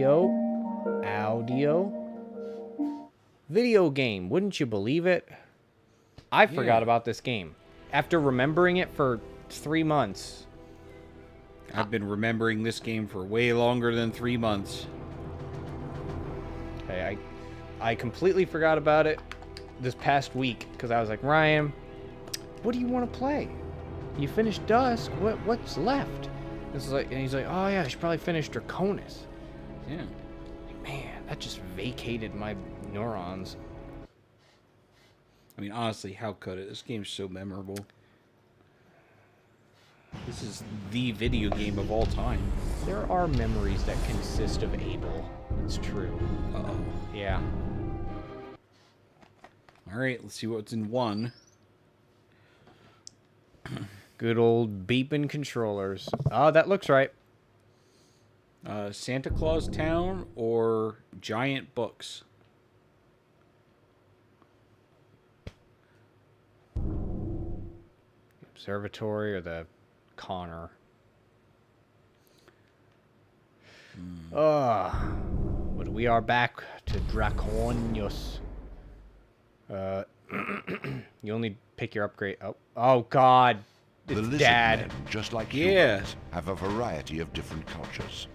Audio. Video game. Wouldn't you believe it? I forgot about this game. After remembering it for 3 months. I've been remembering this game for way longer than 3 months. Okay, I completely forgot about it this past week because I was like, Ryan, what do you want to play? You finished Dusk. What's left? This is like, and he's like, oh yeah, I should probably finish Draconus. Yeah. Man, that just vacated my neurons. I mean, honestly, how could it? This game's so memorable. This is the video game of all time. There are memories that consist of Abel. It's true. Uh-oh. Yeah. All right, let's see what's in 1. Good old beeping controllers. Oh, that looks right. Santa Claus Town or Giant Books? Observatory or the Connor. But we are back to Draconus. You only pick your upgrade. Oh God, The it's lizard Dad. men, just like Yeah. humans, have a variety of different cultures.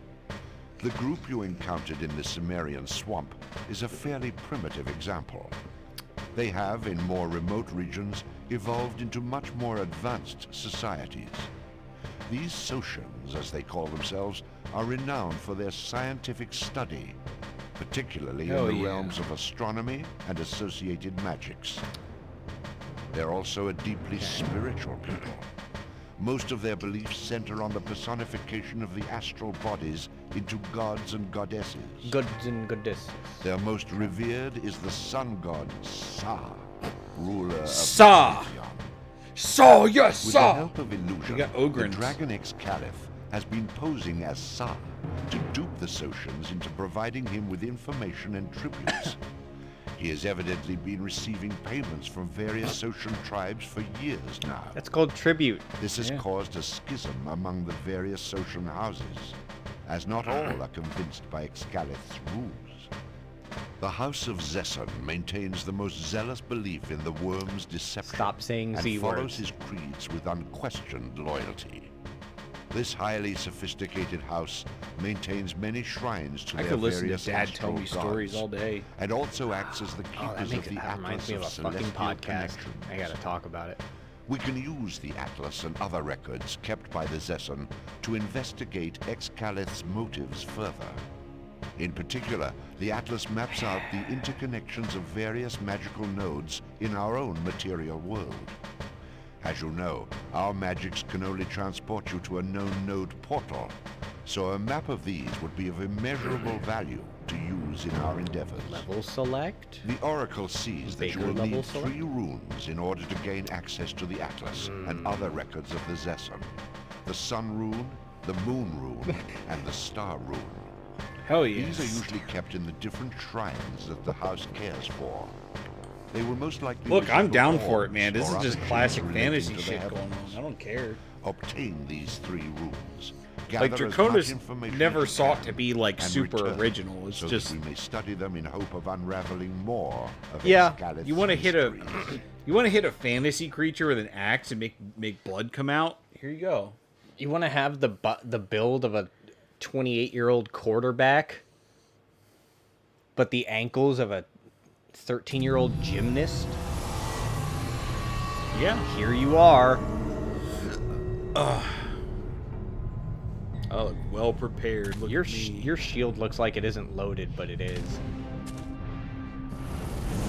The group you encountered in the Sumerian swamp is a fairly primitive example. They have, in more remote regions, evolved into much more advanced societies. These Socians, as they call themselves, are renowned for their scientific study, particularly in the realms of astronomy and associated magics. They're also a deeply spiritual people. Most of their beliefs center on the personification of the astral bodies into gods and goddesses. Gods and goddesses. Their most revered is the sun god Sa, ruler of Sa! the pantheon. Sa, yes, With the Sa! help of illusion, You got the Ogrins. Draconix Caliph has been posing as Sa to dupe the Socians into providing him with information and tributes. He has evidently been receiving payments from various Socian tribes for years now. That's called tribute. This has caused a schism among the various Socian houses, as not all are convinced by Excalith's rules. The House of Zesson maintains the most zealous belief in the Wyrm's deception. Stop saying and Z follows words. his creeds with unquestioned loyalty. This highly sophisticated house maintains many shrines to I their could listen to various Dad tell astral me stories gods, all day. and also acts as the Oh, keepers of the that reminds Atlas me of of a fucking Celestial podcast. Connection. I gotta talk about it. We can use the Atlas and other records kept by the Zesson to investigate Excalith's motives further. In particular, the Atlas maps out the interconnections of various magical nodes in our own material world. As you know, our magics can only transport you to a known node portal, so a map of these would be of immeasurable value to use in our endeavors. Level select. The Oracle sees that you Bigger will level need select? 3 runes in order to gain access to the Atlas and other records of the Zesson. The Sun Rune, the Moon Rune, and the Star Rune. Hell These are yes. usually kept in the different shrines that the house cares for. They will most likely Look, I'm resemble down for it, orbs man. This or is just other classic shapes relating fantasy to the shit going heavens. on. I don't care. Obtain these 3 runes. Like, Gather as much Draconus information never as you sought can, to be, like, and super return original. It's so just... that we may study them in hope of unraveling more of Yeah, Excalith's You want to hit a... mysteries. You want to hit a fantasy creature with an axe and make blood come out? Here you go. You want to have the build of a 28-year-old quarterback, but the ankles of a 13-year-old gymnast? Yeah. Here you are. I look well prepared. Look Your at me. your shield looks like it isn't loaded, but it is.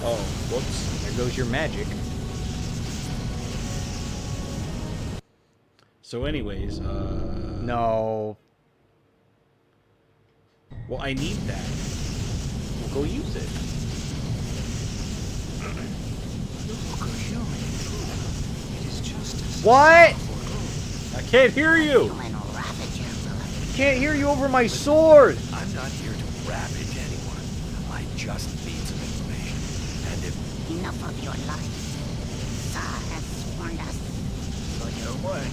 Oh, whoops. There goes your magic. So anyways, No. well, I need that. We'll go use it. What? I can't hear you. Can't hear you over my sword. I'm not here to ravage anyone. I just need some information. And if Enough of your lies. Sa has warned us. on your way.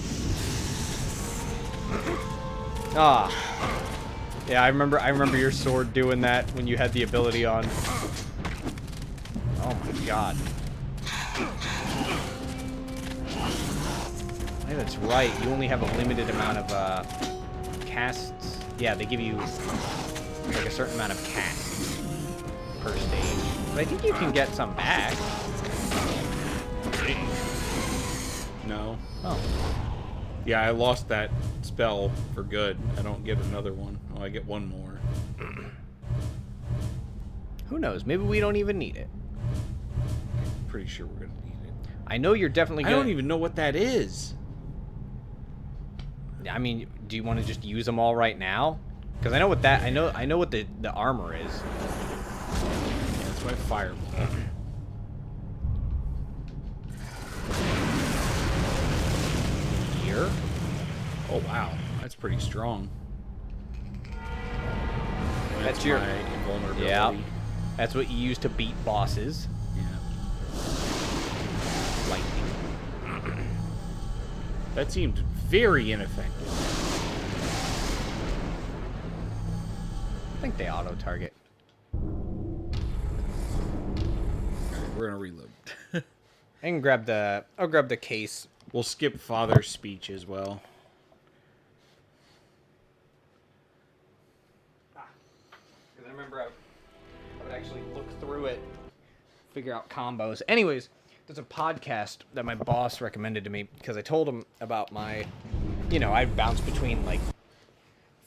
Ah. Yeah, I remember your sword doing that when you had the ability on. Oh my god. Yeah, that's right. You only have a limited amount of casts. Yeah, they give you like a certain amount of casts per stage. But I think you can get some back. No. Oh. Yeah, I lost that spell for good. I don't get another one. Oh, I get one more. Who knows? Maybe we don't even need it. Pretty sure we're gonna need it. I know you're definitely I gonna... don't even know what that is. I mean, do you want to just use them all right now? Because I know what that... I know what the armor is. Yeah, that's my fireball. Here? Oh wow, that's pretty strong. That's your my invulnerability. Yeah. That's what you use to beat bosses. Yeah. Lightning. That seemed very ineffective. I think they auto target. We're gonna reload. I can grab the... I'll grab the case. We'll skip Father's speech as well. Because I remember I would actually look through it, figure out combos. Anyways, there's a podcast that my boss recommended to me because I told him about my... You know, I bounce between, like,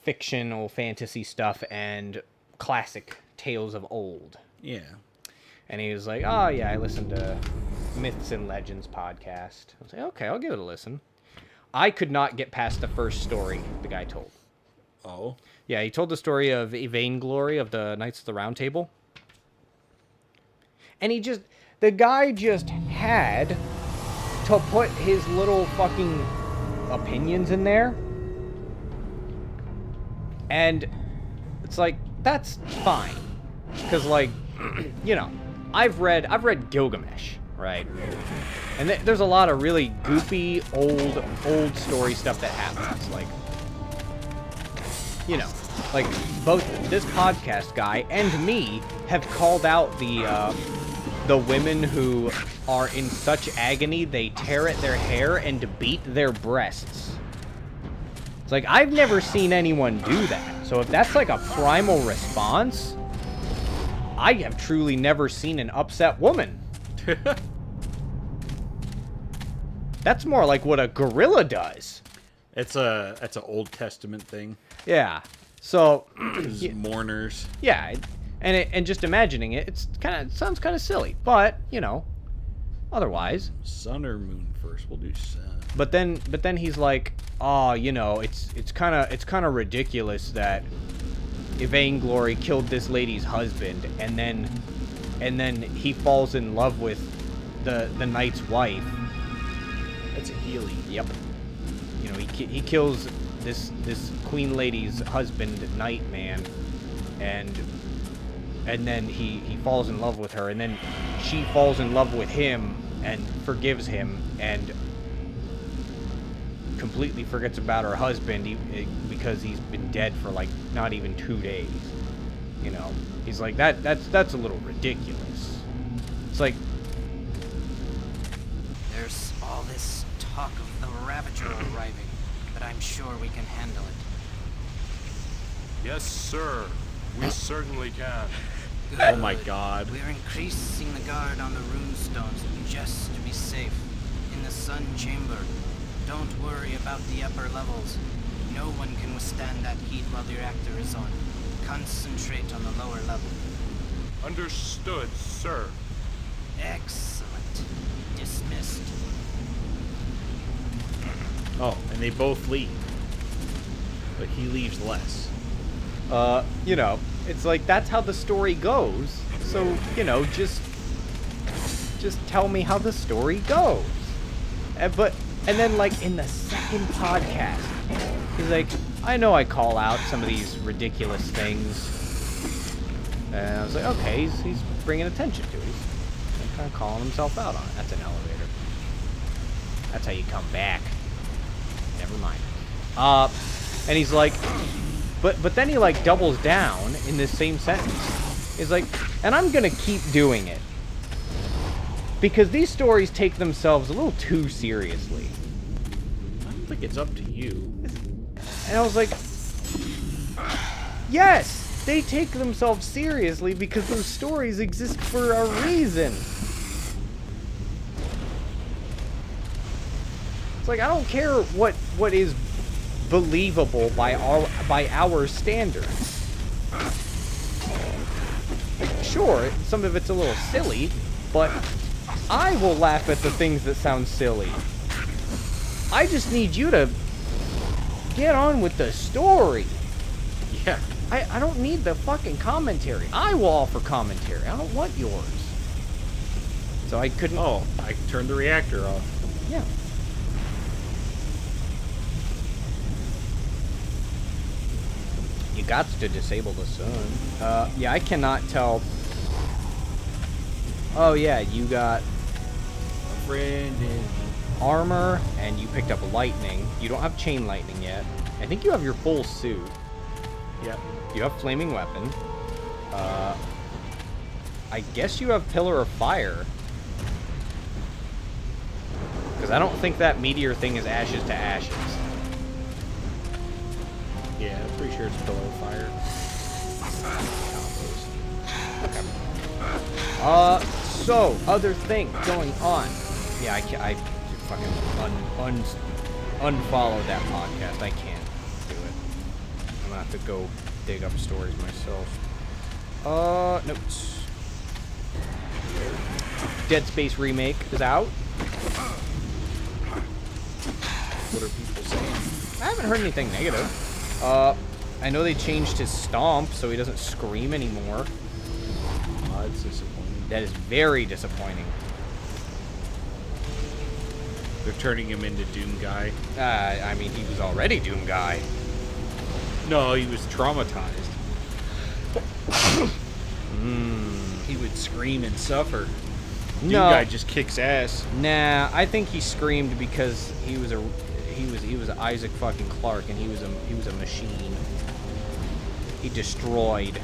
fictional fantasy stuff and classic tales of old. Yeah. And he was like, oh, yeah, I listened to Myths and Legends podcast. I was like, okay, I'll give it a listen. I could not get past the first story the guy told. Oh. Yeah, he told the story of Vainglory of the Knights of the Round Table. And the guy just had to put his little fucking opinions in there. And it's like, that's fine. Because, like, you know, I've read Gilgamesh, right? And there's a lot of really goofy, old story stuff that happens. Like, you know, like, both this podcast guy and me have called out the women who are in such agony they tear at their hair and beat their breasts. It's like, I've never seen anyone do that. So if that's like a primal response, I have truly never seen an upset woman. That's more like what a gorilla does. That's an Old Testament thing. Yeah. So Mourners. yeah, and just imagining it, it sounds kind of silly, but you know, otherwise. Sun or moon first? We'll do sun. But then he's like, oh, you know, it's kind of ridiculous that Vainglory killed this lady's husband, and then he falls in love with the knight's wife. That's a Healy. Yep. You know, he kills this queen lady's husband, knight man, and then he falls in love with her, and then she falls in love with him and forgives him and completely forgets about her husband because he's been dead for like not even 2 days. You know, he's like, that's a little ridiculous. It's like, there's all this talk of the Ravager arriving, but I'm sure we can handle it. Yes, sir. We certainly can. Good. Oh my god. We're increasing the guard on the runestones just to be safe. In the sun chamber. Don't worry about the upper levels. No one can withstand that heat while the reactor is on. Concentrate on the lower level. Understood, sir. Excellent. Dismissed. Oh, and they both leave. But he leaves less. you know, it's like that's how the story goes. So, you know, just tell me how the story goes. And then, like, in the second podcast, he's like, I know I call out some of these ridiculous things. And I was like, okay, he's bringing attention to it. He's kind of calling himself out on it. That's an elevator. That's how you come back. Never mind. And he's like, But then he, like, doubles down in this same sentence. He's like, and I'm gonna keep doing it. Because these stories take themselves a little too seriously. I don't think it's up to you. And I was like, yes, they take themselves seriously because those stories exist for a reason. It's like, I don't care what is believable by our standards. Like, sure, some of it's a little silly, but I will laugh at the things that sound silly. I just need you to get on with the story. Yeah. I don't need the fucking commentary. I will offer commentary. I don't want yours. So I couldn't... Oh, I turned the reactor off. Yeah. You got to disable the sun. Yeah, I cannot tell. Oh, yeah, you got A friend in armor, and you picked up lightning. You don't have chain lightning yet. I think you have your full suit. Yep. You have flaming weapon. I guess you have pillar of fire. Because I don't think that meteor thing is ashes to ashes. Yeah, I'm pretty sure it's Pillar of Fire. Okay. So, other thing going on. Yeah, I fucking unfollow that podcast. I can't do it. I'm gonna have to go dig up stories myself. Notes. Dead Space Remake is out. What are people saying? I haven't heard anything negative. I know they changed his stomp so he doesn't scream anymore. That's disappointing. That is very disappointing. They're turning him into Doom Guy. I mean, he was already Doom Guy. No, he was traumatized. He would scream and suffer. Doom Guy just kicks ass. Nah, I think he screamed because he was Isaac fucking Clarke, and he was a machine. He destroyed.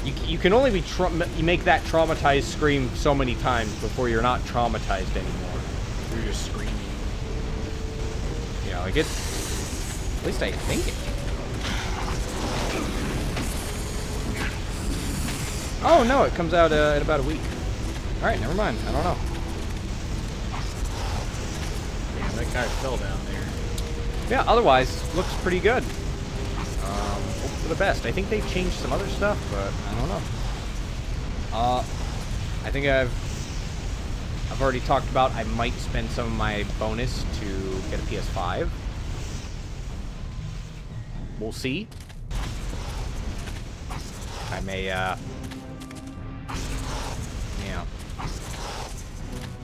You can only be you make that traumatized scream so many times before you're not traumatized anymore. You're just screaming. Yeah, like it's. At least I think it. Oh no, it comes out in about a week. All right, never mind. I don't know. Damn, that guy fell down there. Yeah, otherwise, looks pretty good. Hope for the best. I think they've changed some other stuff, but I don't know. I think I've already talked about I might spend some of my bonus to get a PS5. We'll see. I may, yeah.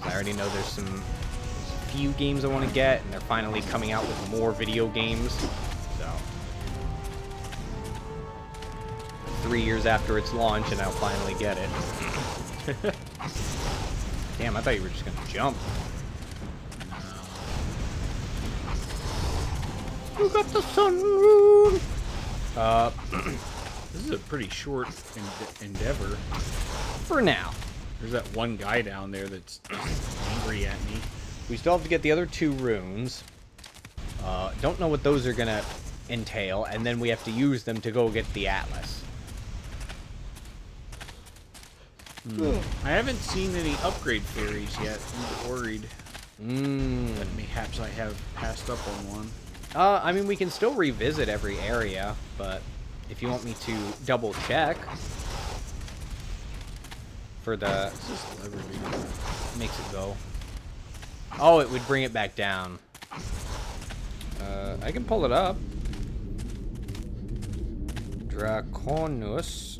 I already know there's some few games I want to get, and they're finally coming out with more video games. So 3 years after its launch, and I'll finally get it. Damn, I thought you were just gonna jump. You got the sunroom. This is a pretty short endeavor. For now. There's that one guy down there that's angry at me. We still have to get the other 2 runes. Don't know what those are gonna entail, and then we have to use them to go get the Atlas. I haven't seen any upgrade fairies yet. I'm worried that perhaps I have passed up on one. I mean, we can still revisit every area, but if you want me to double check for the... Makes it go. Oh, it would bring it back down. I can pull it up. Draconus.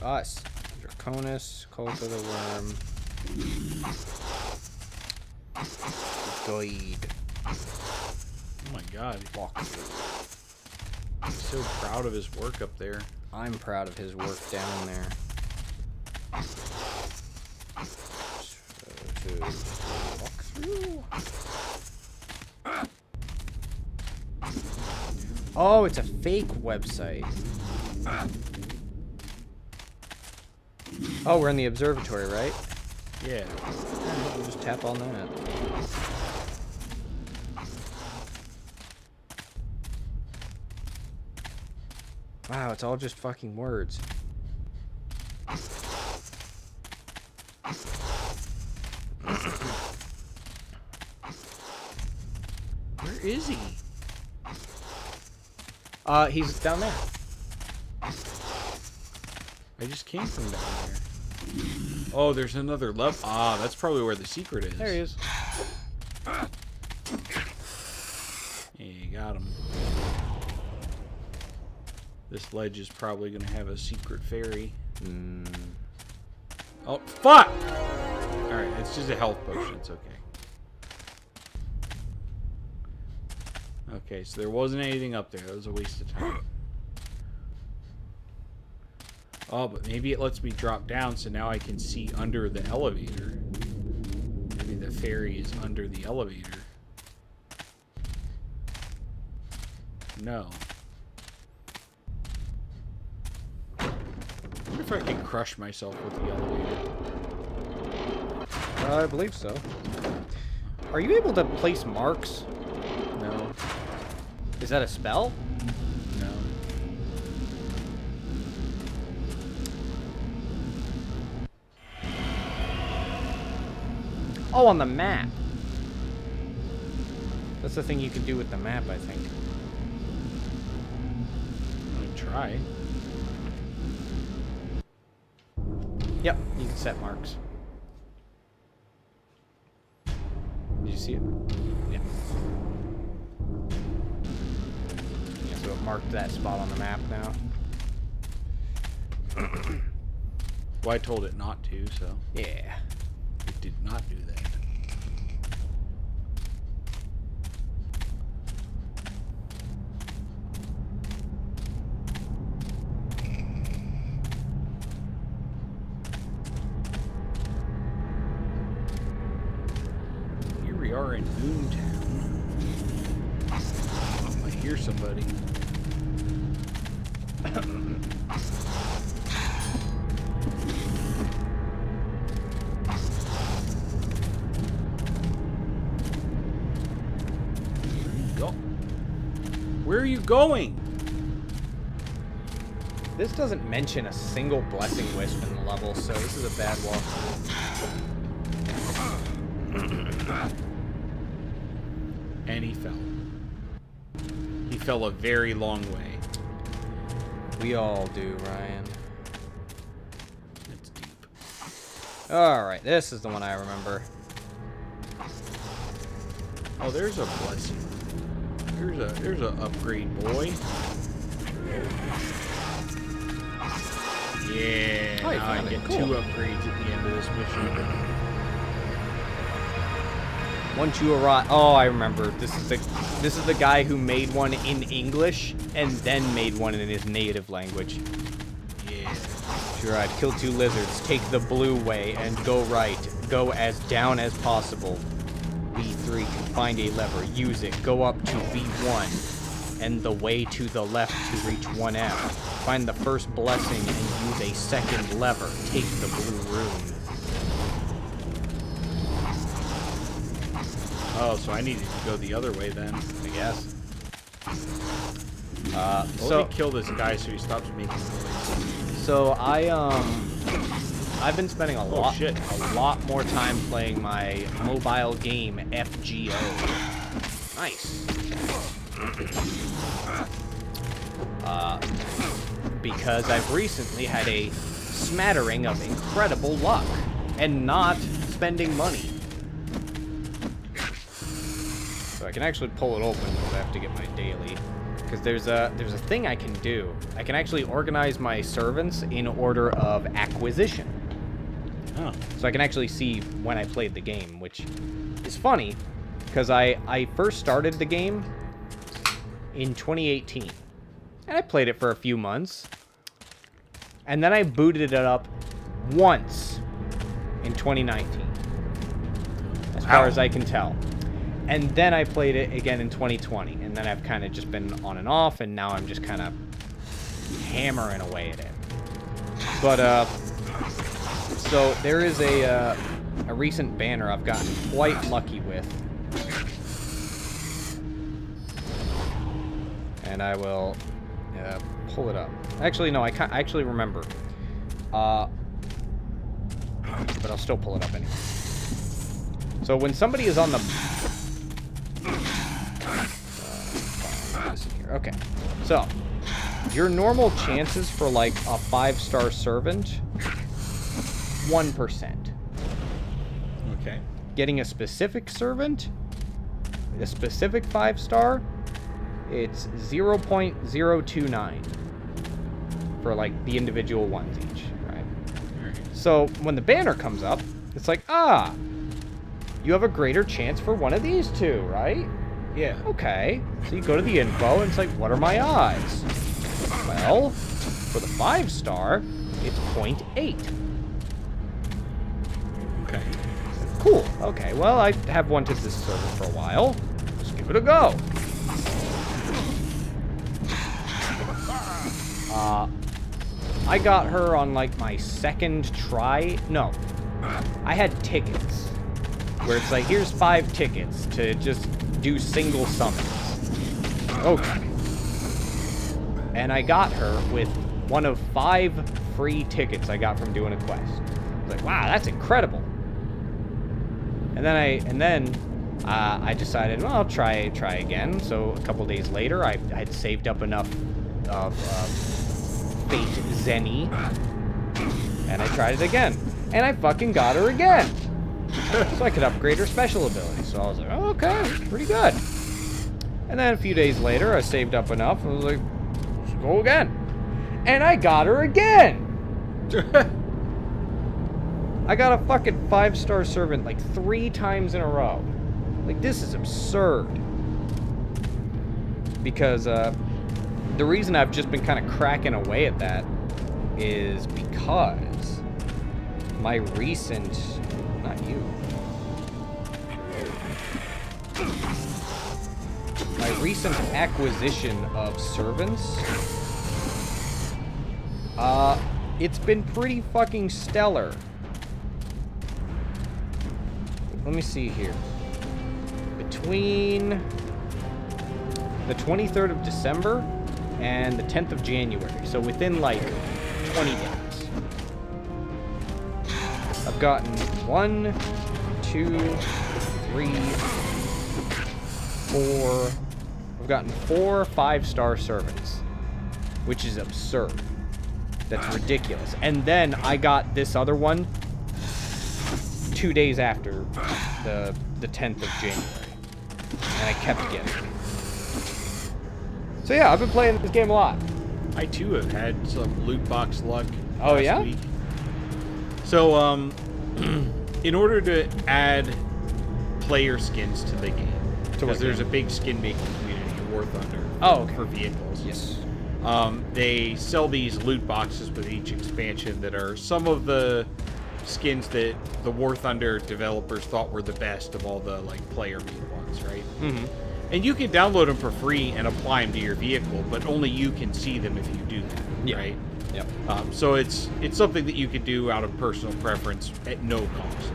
Us. Draconus, Cult of the Wyrm. Guide. Oh my god. Walkthrough. I'm so proud of his work up there. I'm proud of his work down there. So, to walk through. Oh, it's a fake website. Oh, we're in the observatory, right? Yeah. Alright, we'll just tap on that. Wow, it's all just fucking words. Where is he? He's down there. I just came from down there. Oh, there's another level. Ah, that's probably where the secret is. There he is. Yeah, you got him. This ledge is probably going to have a secret fairy. Oh, fuck! Alright, it's just a health potion. It's okay. Okay, so there wasn't anything up there. That was a waste of time. Oh, but maybe it lets me drop down so now I can see under the elevator. Maybe the fairy is under the elevator. No. I wonder if I can crush myself with the elevator. I believe so. Are you able to place marks? No. Is that a spell? No. Oh, on the map. That's the thing you can do with the map, I think. I'm gonna try. Yep, you can set marks. Did you see it? Yeah. Yeah, so it marked that spot on the map now. Well, I told it not to, so Yeah. it did not do that. Here we are in Moontown. Oh, I hear somebody. Go. Where are you going? This doesn't mention a single blessing wisp in the level, so this is a bad walkthrough. And he fell. He fell a very long way. We all do, Ryan. It's deep. Alright, this is the one I remember. Oh, there's a blessing. There's a upgrade, boy. Yeah, Oh, you now I found it. get Cool. 2 upgrades at the end of this mission. Once you arrive, oh, I remember. This is the guy who made one in English and then made one in his native language. Yeah. Sure, I'd kill 2 lizards, take the blue way, and go right. Go as down as possible. V3 can find a lever, use it, go up to V1, and the way to the left to reach 1F. Find the first blessing and use a second lever. Take the blue rune. Oh, so I needed to go the other way then. I guess. Well, So let me kill this guy so he stops making noise. So I've been spending a shit. lot more time playing my mobile game FGO. Nice. Because I've recently had a smattering of incredible luck and not spending money. So I can actually pull it open, but I have to get my daily. Because there's a thing I can do. I can actually organize my servants in order of acquisition. Oh. So I can actually see when I played the game, which is funny, because I first started the game in 2018. And I played it for a few months. And then I booted it up once in 2019. As far as I can tell. And then I played it again in 2020. And then I've kind of just been on and off, and now I'm just kind of hammering away at it. But, so there is a recent banner I've gotten quite lucky with. And I will pull it up. Actually, no, I actually remember. But I'll still pull it up anyway. So when somebody is on the... Okay. So, your normal chances for, like, a 5-star servant, 1%. Okay. Getting a specific servant, a specific 5-star, it's 0.029 for, like, the individual ones each, right? So, when the banner comes up, it's like, ah, you have a greater chance for one of these two, right? Yeah. Okay. So you go to the info, and it's like, what are my odds? Well, for the 5-star, it's 0.8. Okay. Cool. Okay, well, I have wanted this server for a while. Let's give it a go. I got her on, like, my second try. No. I had tickets. Where it's like, here's 5 tickets to just do single summons. Okay. And I got her with one of 5 free tickets I got from doing a quest. I was like, wow, that's incredible. And then I decided, well, I'll try again. So a couple days later, I had saved up enough of Fate Zenny, and I tried it again, and I fucking got her again. So I could upgrade her special ability. So I was like, oh, okay, pretty good. And then a few days later, I saved up enough, and I was like, let's go again. And I got her again. I got a fucking 5-star servant like 3 times in a row. Like, this is absurd. Because, the reason I've just been kind of cracking away at that is because my recent... Not you. My recent acquisition of servants, it's been pretty fucking stellar. Let me see here. Between the 23rd of December and the 10th of January, so within like 20 days, I've gotten 1, 2, 3, 4. I've gotten 4 5-star servants, which is absurd. That's ridiculous. And then I got this other one 2 days after the 10th of January, and I kept getting it. So yeah, I've been playing this game a lot. I too have had some loot box luck. Oh, last yeah? week. So in order to add player skins to the game, because there's a big skin making community in War Thunder. Oh, okay. For vehicles. Yes. They sell these loot boxes with each expansion that are some of the skins that the War Thunder developers thought were the best of all the like player-made ones, right? Mm-hmm. And you can download them for free and apply them to your vehicle, but only you can see them if you do that, right? Yep. So it's something that you could do out of personal preference at no cost.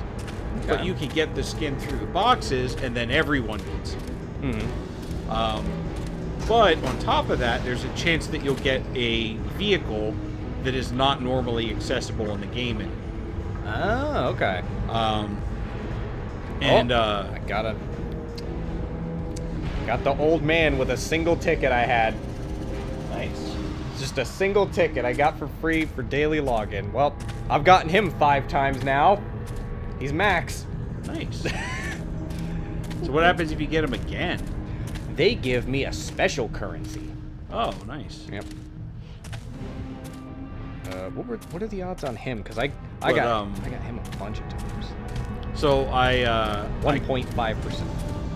Okay. But you can get the skin through the boxes, and then everyone can see it. Mm-hmm. But on top of that, there's a chance that you'll get a vehicle that is not normally accessible in the game anymore. Oh, okay. I got the old man with a single ticket I had. Nice. Just a single ticket I got for free for daily login. Well, I've gotten him 5 times now. He's max. Nice. So what happens if you get him again? They give me a special currency. Oh, nice. Yep. What are the odds on him? Because I got him a bunch of times. So 1.5%.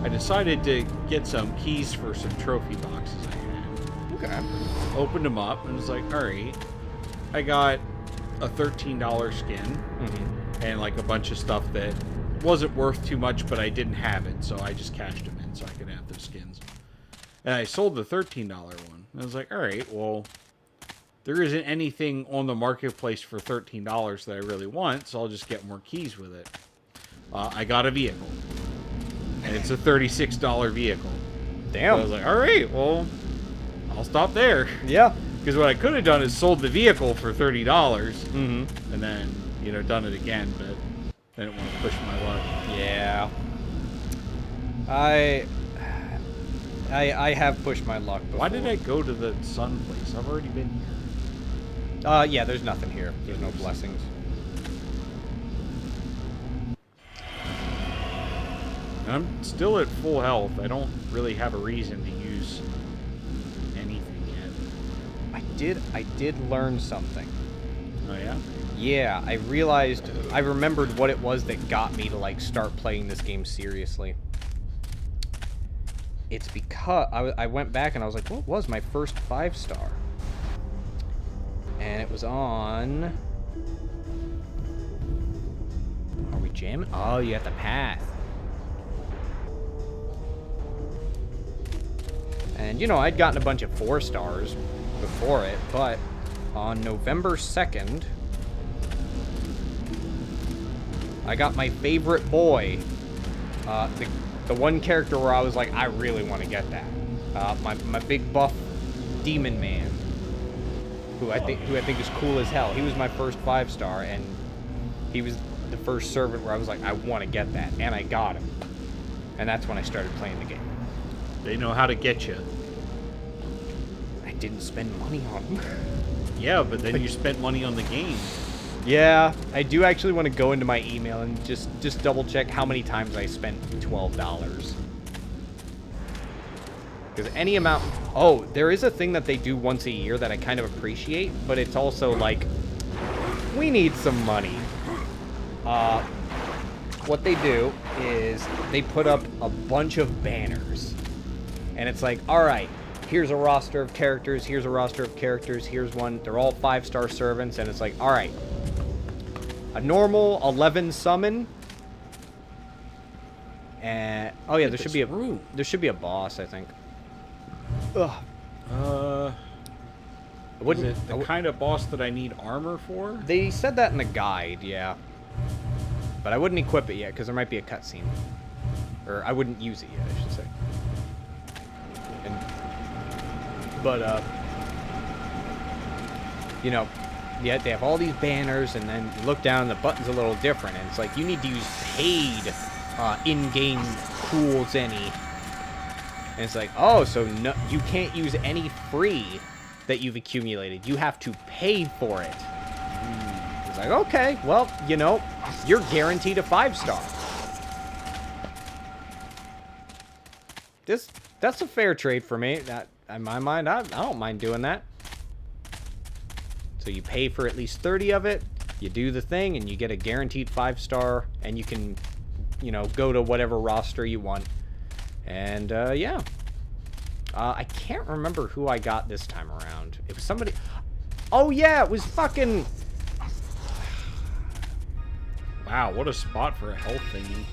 I decided to get some keys for some trophy boxes I had. Okay. Opened them up and was like, all right, I got a $13 skin and like a bunch of stuff that wasn't worth too much, but I didn't have it, so I just cashed them in so I could have those skins. And I sold the $13 one. I was like, all right, well, there isn't anything on the marketplace for $13 that I really want, so I'll just get more keys with it. I got a vehicle. And it's a $36 vehicle. Damn. So I was like, all right, well, I'll stop there. Yeah. Because what I could have done is sold the vehicle for $30, Mm-hmm. and then, you know, done it again, but I didn't want to push my luck. Yeah. I have pushed my luck before. Why did I go to the sun place? I've already been here. Yeah, there's nothing here. There's no blessings. And I'm still at full health. I don't really have a reason to use anything yet. I did learn something. Oh, yeah? Yeah, I remembered what it was that got me to, like, start playing this game seriously. It's because I went back and I was like, what was my first 5-star? And it was on... Are we jamming? Oh, you have the path. And, you know, I'd gotten a bunch of 4-stars before it, but on November 2nd, I got my favorite boy. The one character where I was like, I really want to get that. My big buff demon man, who I think is cool as hell. He was my first 5-star, and he was the first servant where I was like, I want to get that, and I got him. And that's when I started playing the game. They know how to get you. I didn't spend money on him. Yeah, but then you spent money on the game. Yeah, I do actually want to go into my email and just double check how many times I spent $12. Because any amount... Oh, there is a thing that they do once a year that I kind of appreciate, but it's also like, we need some money. What they do is they put up a bunch of banners. And it's like, alright, here's a roster of characters, here's a roster of characters, here's one. They're all 5-star servants, and it's like, alright. A normal 11 summon. And oh yeah, there should be a boss, I think. Ugh. Is it the kind of boss that I need armor for? They said that in the guide, yeah. But I wouldn't equip it yet because there might be a cutscene. Or I wouldn't use it yet, I should say. But you know, yeah, they have all these banners, and then you look down, and the button's a little different, and it's like you need to use paid in-game pools any. And it's like, oh, so no, you can't use any free that you've accumulated. You have to pay for it. It's like, okay, well, you know, you're guaranteed a 5-star. That's a fair trade for me. That, in my mind, I don't mind doing that. So you pay for at least 30 of it, you do the thing, and you get a guaranteed 5-star, and you can, you know, go to whatever roster you want. And, yeah. I can't remember who I got this time around. It was somebody... Oh, yeah, it was fucking... Wow, what a spot for a health thingy.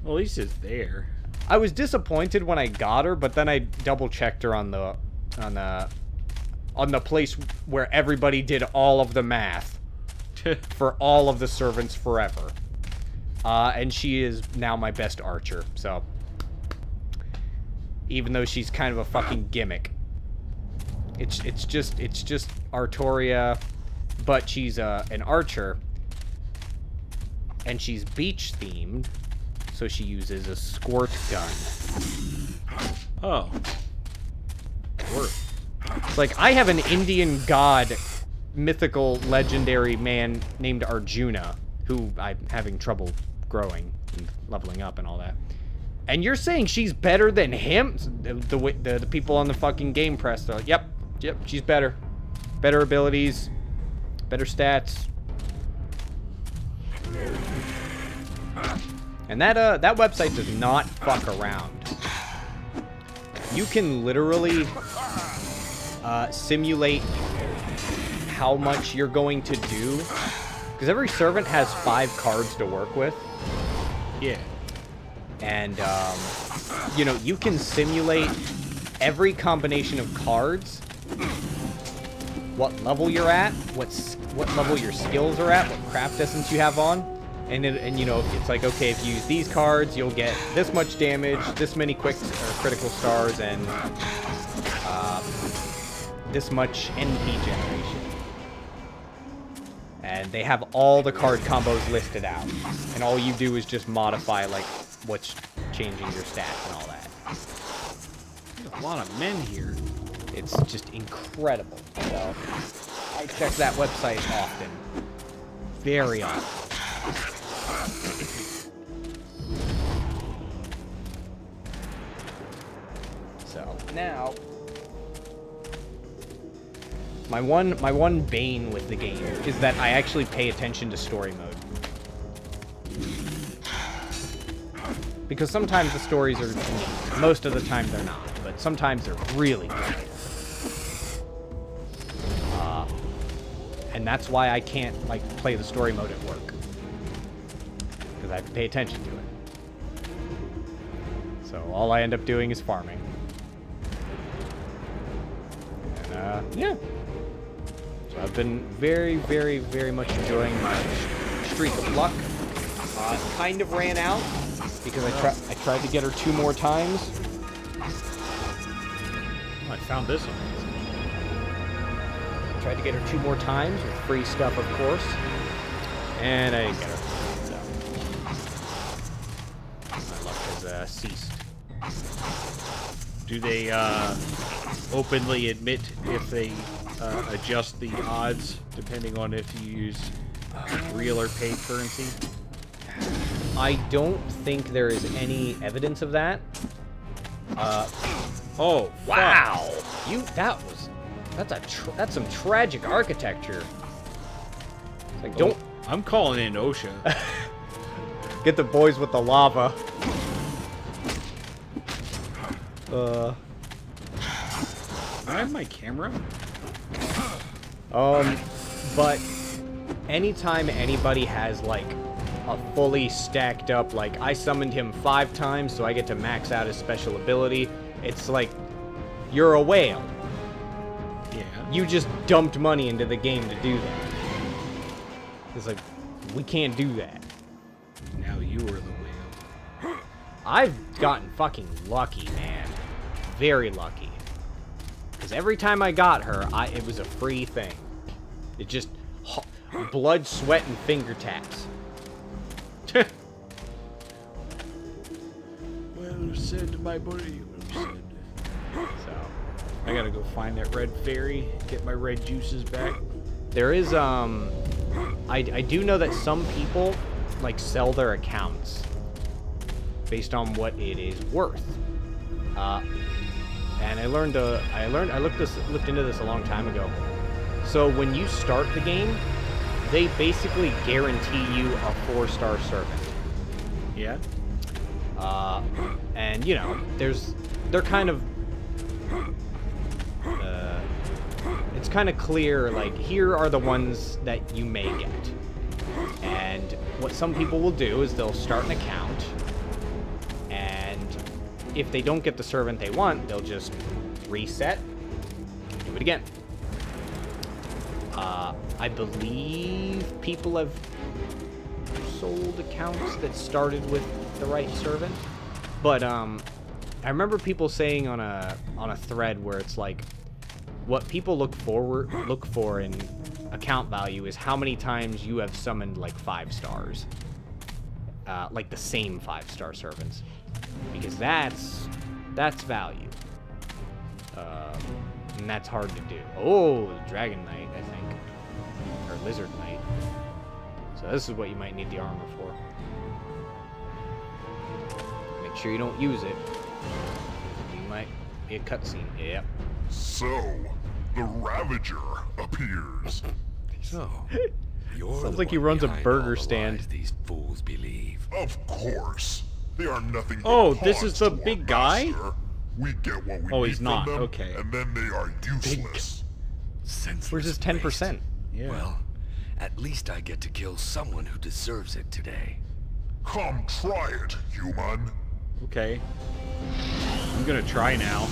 Well, at least it's there. I was disappointed when I got her, but then I double-checked her on the place where everybody did all of the math for all of the servants forever. And she is now my best archer, so... Even though she's kind of a fucking gimmick. It's just Artoria, but she's an archer. And she's beach-themed, so she uses a squirt gun. Oh. It's like, I have an Indian god, mythical, legendary man named Arjuna, who I'm having trouble growing and leveling up and all that. And you're saying she's better than him? The people on the fucking game press, they're like, yep, she's better. Better abilities, better stats. And that website does not fuck around. You can literally simulate how much you're going to do. Because every servant has 5 cards to work with. Yeah. And, you know, you can simulate every combination of cards, what level you're at, what level your skills are at, what craft essence you have on. And you know, it's like, okay, if you use these cards, you'll get this much damage, this many quick or critical stars, and this much NP generation. And they have all the card combos listed out. And all you do is just modify, like, what's changing your stats and all that. There's a lot of men here. It's just incredible. So, I check that website often. Very often. So, now... My one bane with the game is that I actually pay attention to story mode. Because sometimes the stories are neat. Most of the time they're not, but sometimes they're really good. And that's why I can't, like, play the story mode at work. Because I have to pay attention to it. So all I end up doing is farming. And, yeah. So I've been very, very, very much enjoying my streak of luck. Kind of ran out because I tried to get her 2 more times. Oh, I found this one. Tried to get her 2 more times with free stuff, of course. And I didn't get her. So my luck has ceased. Do they openly admit if they adjust the odds depending on if you use real or paid currency? I don't think there is any evidence of that. Oh, Wow! That's some tragic architecture. It's like, don't I'm calling in OSHA. get the boys with the lava. I have my camera. But anytime anybody has, like, a fully stacked up, like, I summoned him 5 times, so I get to max out his special ability, it's like, you're a whale. Yeah. You just dumped money into the game to do that. It's like, we can't do that. Now you are the whale. I've gotten fucking lucky, man. Very lucky. Because every time I got her, it was a free thing. It just... blood, sweat, and finger taps. Well said, my buddy. Well said. So, I gotta go find that red fairy, get my red juices back. There is, I do know that some people, like, sell their accounts based on what it is worth. And I looked into this a long time ago. So when you start the game, they basically guarantee you a 4-star servant. Yeah? And, you know, they're kind of, it's kind of clear, like, here are the ones that you may get. And what some people will do is they'll start an account, and if they don't get the servant they want, they'll just reset and do it again. I believe people have sold accounts that started with the right servant, but I remember people saying on a thread where it's like, what people look for in account value is how many times you have summoned, like, 5 stars, like the same 5-star servants, because that's value, and that's hard to do. Oh, the Dragon Knight, I think, or Lizard Knight. So this is what you might need the armor for. Make sure you don't use it. You might be a cutscene. Yep. So, the Ravager appears. So, you're Sounds the like he one runs a behind burger all the stand. lies these fools believe. Of course. They are nothing but Oh, this pawns is the to our big guy? master. We get what we Oh, need he's from not. them, Okay. and then they are useless. Senseless Where's his 10%? Yeah. Well, at least I get to kill someone who deserves it today. Come try it, human. Okay. I'm gonna try now.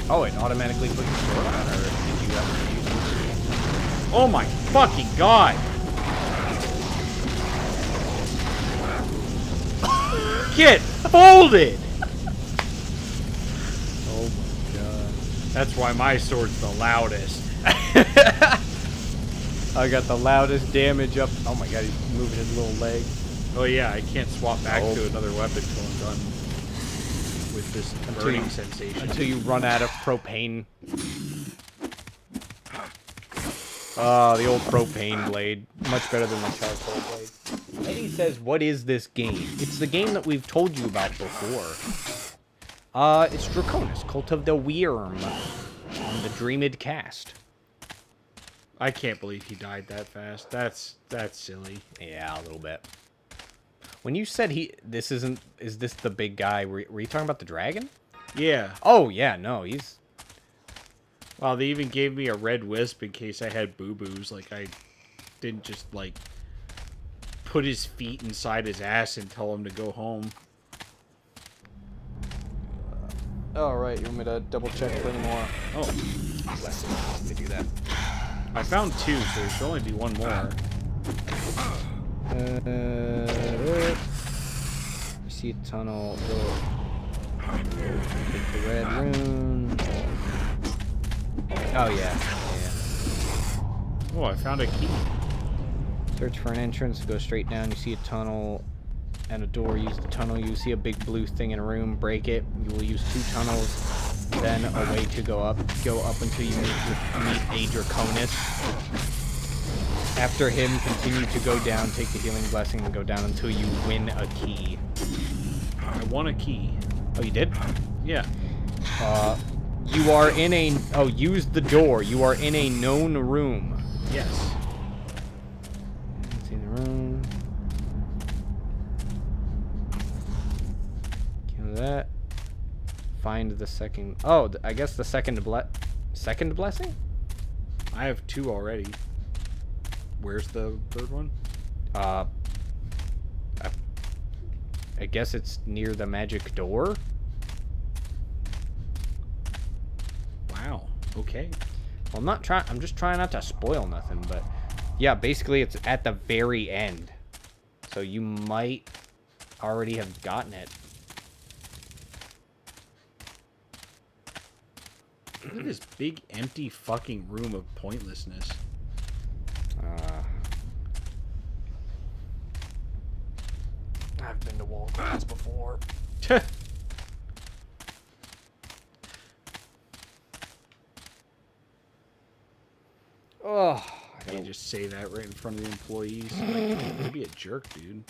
Oh, it automatically put your sword on, or did you ever use it? Oh my fucking god! Get folded! Oh my god. That's why my sword's the loudest. I got the loudest damage up. Oh my god, he's moving his little leg. Oh yeah, I can't swap back Oh. to another weapon until I'm done with this burning sensation. Until you run out of propane. The old propane blade. Much better than the charcoal blade. Eddie says, what is this game? It's the game that we've told you about before. It's Draconus, Cult of the Wyrm. On the Dreamed cast. I can't believe he died that fast. That's silly. Yeah, a little bit. When you said is this the big guy? Were you talking about the dragon? Yeah. Oh, yeah, no, he's... Wow, they even gave me a red wisp in case I had boo-boos. Like, I didn't just, like, put his feet inside his ass and tell him to go home. Oh, right, you want me to double check for any more? Oh. Let me do that. I found 2, so there should only be 1 more. See a tunnel. Take the red rune. Oh, yeah. Oh, I found a key. Search for an entrance, go straight down, you see a tunnel and a door. Use the tunnel, you see a big blue thing in a room, break it. You will use 2 tunnels, then a way to go up. Go up until you meet a Draconus. After him, continue to go down, take the healing blessing, and go down until you win a key. I won a key. Oh, you did? Yeah. You are in a... Oh, use the door. You are in a known room. Yes. See the room. Kill that. Find the second... Oh, I guess the second blessing? I have 2 already. Where's the 3rd one? I guess it's near the magic door. Wow. Okay. Well, I'm not trying... I'm just trying not to spoil nothing, but... Yeah, basically it's at the very end. So you might already have gotten it. Look at this big, empty fucking room of pointlessness. I've been to Walgreens before. Oh, I can't just say that right in front of the employees. Like, be a jerk, dude.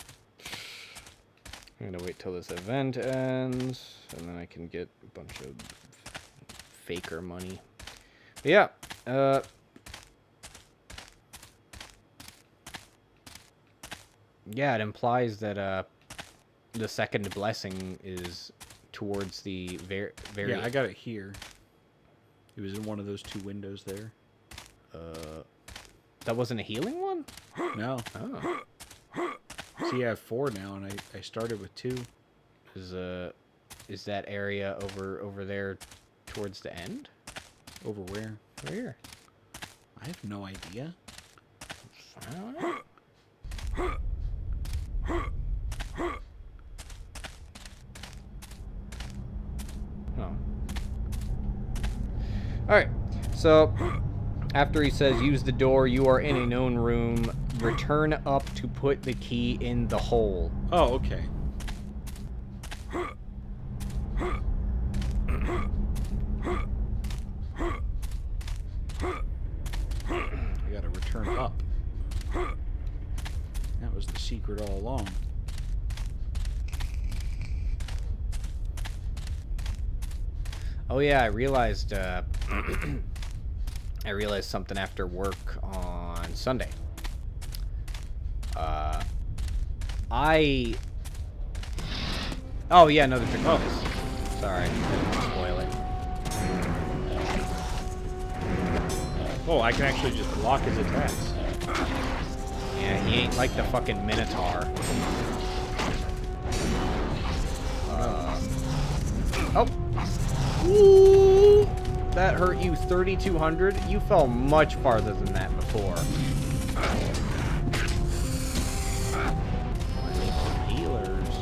I'm gonna wait till this event ends, and then I can get a bunch of faker money. But yeah, yeah, it implies that the second blessing is towards the very. Yeah, I got it here. It was in one of those 2 windows there. That wasn't a healing one? No. Oh. See, I have 4 now, and I started with 2. Is that area over there towards the end? Over where? Over here. I have no idea. I don't know. Oh. Alright, so after he says use the door, you are in a known room. Return up to put the key in the hole. Oh, okay. I gotta return up. That was the secret all along. Oh yeah, I realized I realized something after work on Sunday. Oh yeah, another Draconus. Sorry, I didn't spoil it. Oh, I can actually just block his attacks. Yeah, he ain't like the fucking Minotaur. Oh. Ooh. That hurt you 3,200. You fell much farther than that before. I need some healers.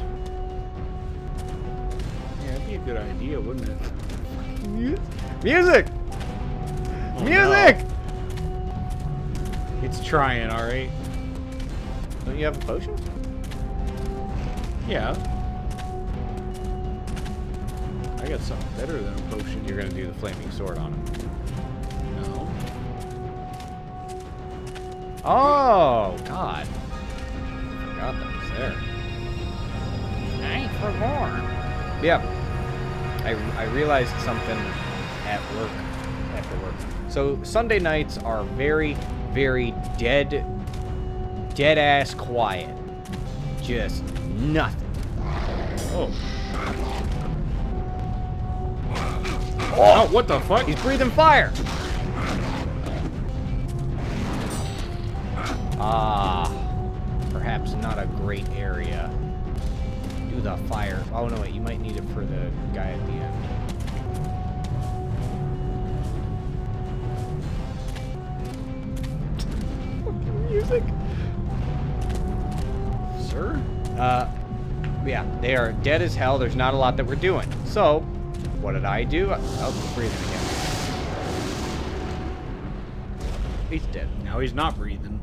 Yeah, it'd be a good idea, wouldn't it? Music! Oh, Music! no. It's trying, alright? Don't you have a potion? Yeah. I got something better than a potion. You're gonna do the flaming sword on him. No. Oh, God. Forgot that was there. Ain't for more. Yeah. I realized something at work, after work. So Sunday nights are very, very dead-ass quiet. Just nothing. Oh. Oh, what the fuck? He's breathing fire! Ah, perhaps not a great area. Do the fire. Oh no, wait, you might need it for the guy at the end. Music. Sir? Yeah, they are dead as hell. There's not a lot that we're doing. So, what did I do? Oh, he's breathing again. He's dead. Now he's not breathing.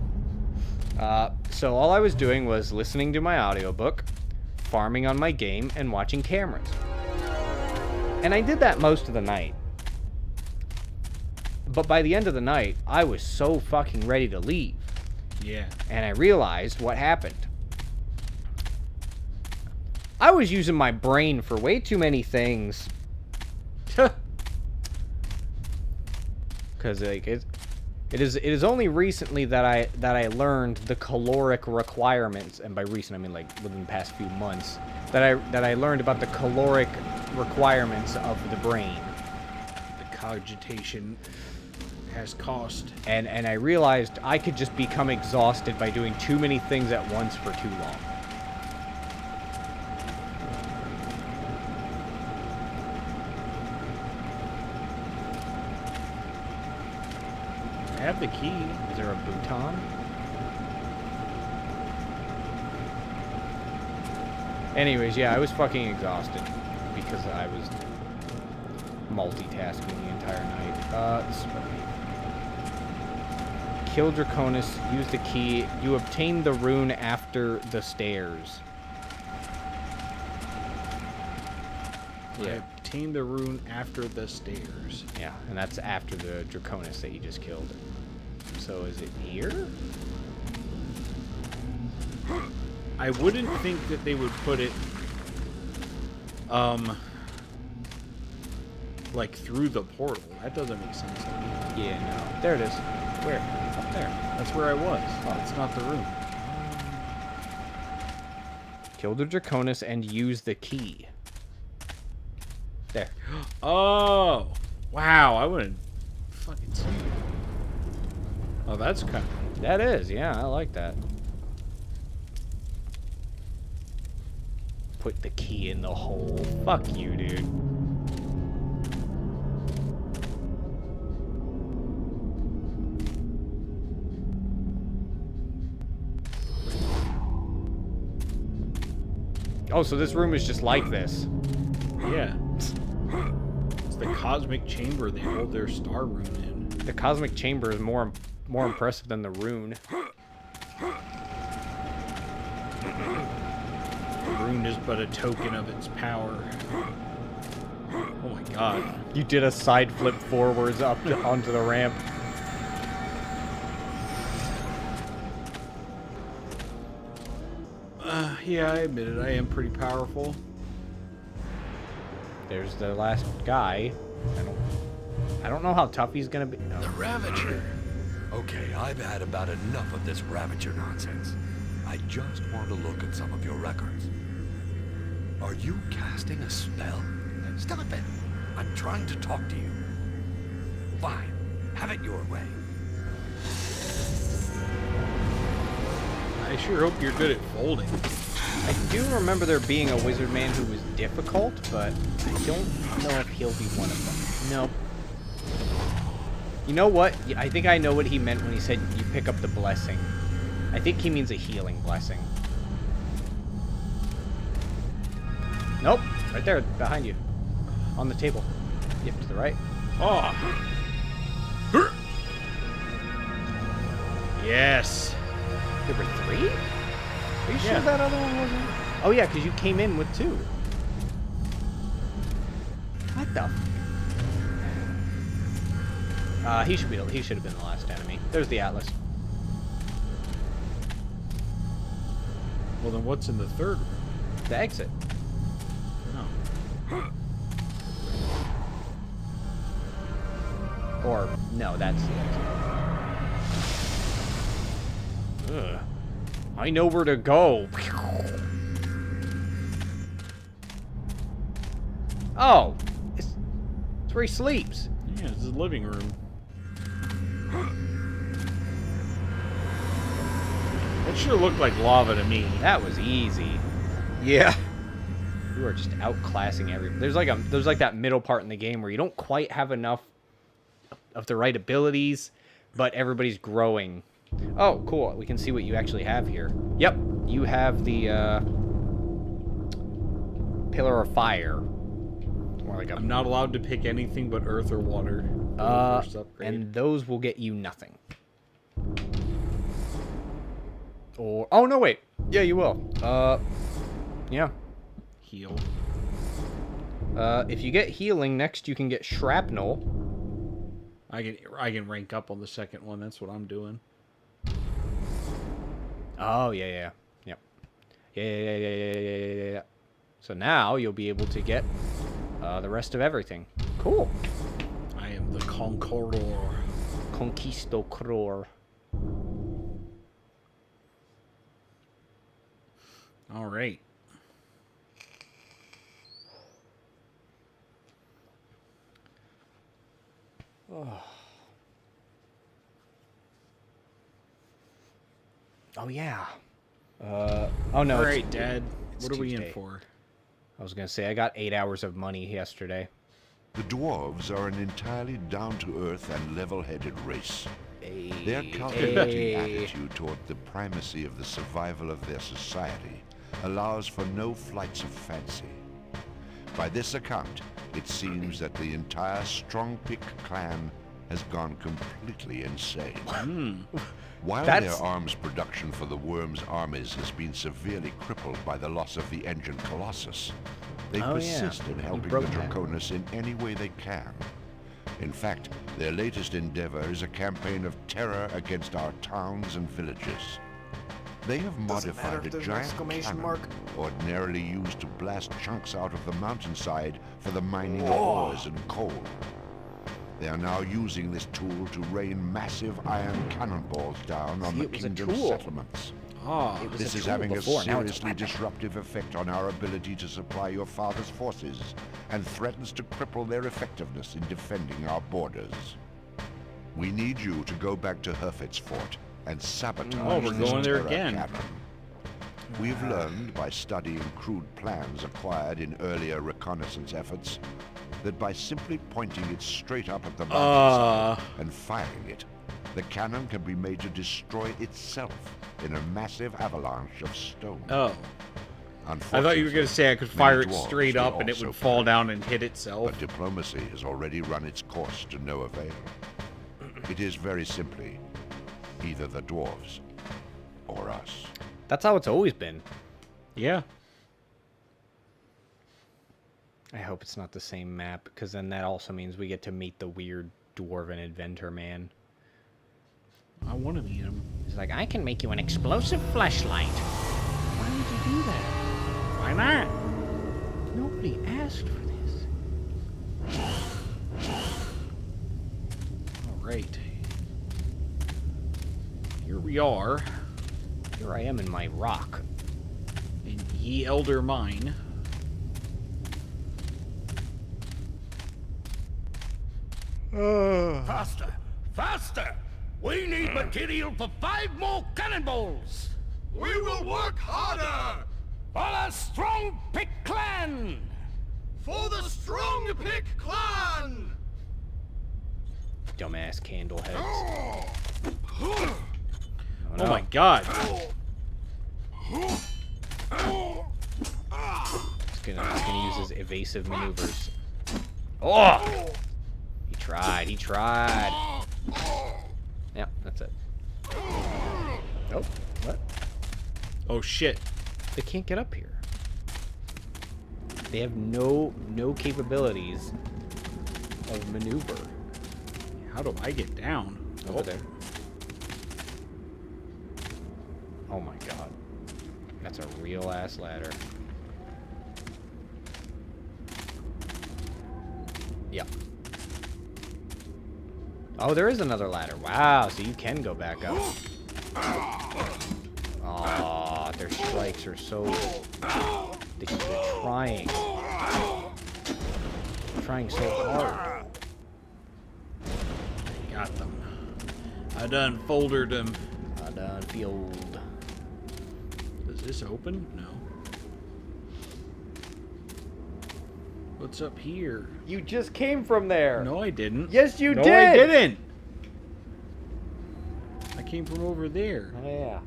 So all I was doing was listening to my audiobook, farming on my game, and watching cameras. And I did that most of the night. But by the end of the night, I was so fucking ready to leave. Yeah. And I realized what happened. I was using my brain for way too many things. Because like it is only recently that I learned the caloric requirements, and by recent I mean like within the past few months, that I learned about the caloric requirements of the brain. The cogitation has cost. And I realized I could just become exhausted by doing too many things at once for too long. I have the key. Is there a bouton? Anyways, yeah, I was fucking exhausted because I was multitasking the entire night. This is what I need. Kill Draconus, use the key. You obtain the rune after the stairs. I obtained the rune after the stairs. Yeah, and that's after the Draconus that you just killed. So is it here? I wouldn't think that they would put it, like through the portal. That doesn't make sense to me. Yeah, no. There it is. Where? Up there. That's where I was. Oh, it's not the room. Kill the Draconus and use the key. There. Oh! Wow, I wouldn't fucking see it. Oh, that's kind of... That is, yeah, I like that. Put the key in the hole. Fuck you, dude. Oh, so this room is just like this. Yeah. It's the cosmic chamber they hold their star rune in. The cosmic chamber is more impressive than the rune. The rune is but a token of its power. Oh my god. You did a side flip forwards up onto the ramp. Yeah, I admit it. I am pretty powerful. There's the last guy. I don't know how tough he's gonna be. No. The Ravager. Okay, I've had about enough of this Ravager nonsense. I just want to look at some of your records. Are you casting a spell? Stop it! I'm trying to talk to you. Fine. Have it your way. I sure hope you're good at folding. I do remember there being a wizard man who was difficult, but I don't know if he'll be one of them. Nope. You know what? I think I know what he meant when he said you pick up the blessing. I think he means a healing blessing. Nope. Right there, behind you. On the table. Yep, to the right. Oh. Yes. There were 3? Are you sure Yeah. that other one wasn't? Oh yeah, because you came in with 2. What the? He should have been the last enemy. There's the Atlas. Well, then what's in the third room? The exit. Oh. Or no, that's the exit. Ugh. I know where to go. Oh, it's where he sleeps. Yeah, it's his living room. That sure looked like lava to me. That was easy. Yeah. You are just outclassing everyone. There's like that middle part in the game where you don't quite have enough of the right abilities, but everybody's growing. Oh, cool. We can see what you actually have here. Yep, you have the Pillar of Fire. More like a, I'm not allowed to pick anything but earth or water. For the first upgrade. and those will get you nothing. Or oh no, wait. Yeah, you will. Yeah. Heal. If you get healing next, you can get shrapnel. I can rank up on the second one. That's what I'm doing. Oh yeah. Yep. Yeah. So now you'll be able to get the rest of everything. Cool. I am the Conqueror. Conquistador. All right. Oh yeah. Oh no. All it's- right, Dad. it's What are we in Tuesday. for? I was gonna say I got 8 hours of money yesterday. The dwarves are an entirely down-to-earth and level-headed race. Their calculating attitude toward the primacy of the survival of their society allows for no flights of fancy. By this account, it seems that the entire Strongpick clan has gone completely insane. While That's- their arms production for the Wyrm's armies has been severely crippled by the loss of the engine Colossus, they Oh, yeah. persist in You helping the broke that. Draconus in any way they can. In fact, their latest endeavor is a campaign of terror against our towns and villages. They have modified a giant cannon ordinarily used to blast chunks out of the mountainside for the mining of ores and coal. They are now using this tool to rain massive iron cannonballs down on See, the it was a kingdom's tool. settlements. Ah, It was This a is tool having before, a now it's seriously disruptive effect on our ability to supply your father's forces and threatens to cripple their effectiveness in defending our borders. We need you to go back to Herfit's fort and sabotage Oh, we're this going there terror again. cannon. We've learned by studying crude plans acquired in earlier reconnaissance efforts that by simply pointing it straight up at the mountainside and firing it, the cannon can be made to destroy itself in a massive avalanche of stone. oh. I thought you were going to say I could Many fire it dwarves straight will up and it also would fall perish. down and hit itself. But diplomacy has already run its course to no avail. It is very simply either the dwarves or us. That's how it's always been. Yeah. I hope it's not the same map, because then that also means we get to meet the weird dwarven inventor man. I want to meet him. He's like, I can make you an explosive flashlight. Why would you do that? Why not? Nobody asked for this. All right. Here we are Here I am in my rock. in Ye Elder Mine. Faster! Faster! We need material for 5 more cannonballs! We will work harder! For the Strong Pick Clan! For the Strong Pick Clan! Dumbass candle heads. Oh my god. He's gonna use his evasive maneuvers. Oh! He tried. He tried. Yep, that's it. Oh, what? Oh shit. They can't get up here. They have no capabilities of maneuver. How do I get down? Over there. Oh my god. That's a real ass ladder. Yep. Oh, there is another ladder. Wow, so you can go back up. Aw, their strikes are so... They're trying. They're trying so hard. Got them. I done foldered them. I done field. Does this open? No. What's up here? You just came from there. No, I didn't. Yes, you no, did. I didn't. I came from over there. Oh, yeah.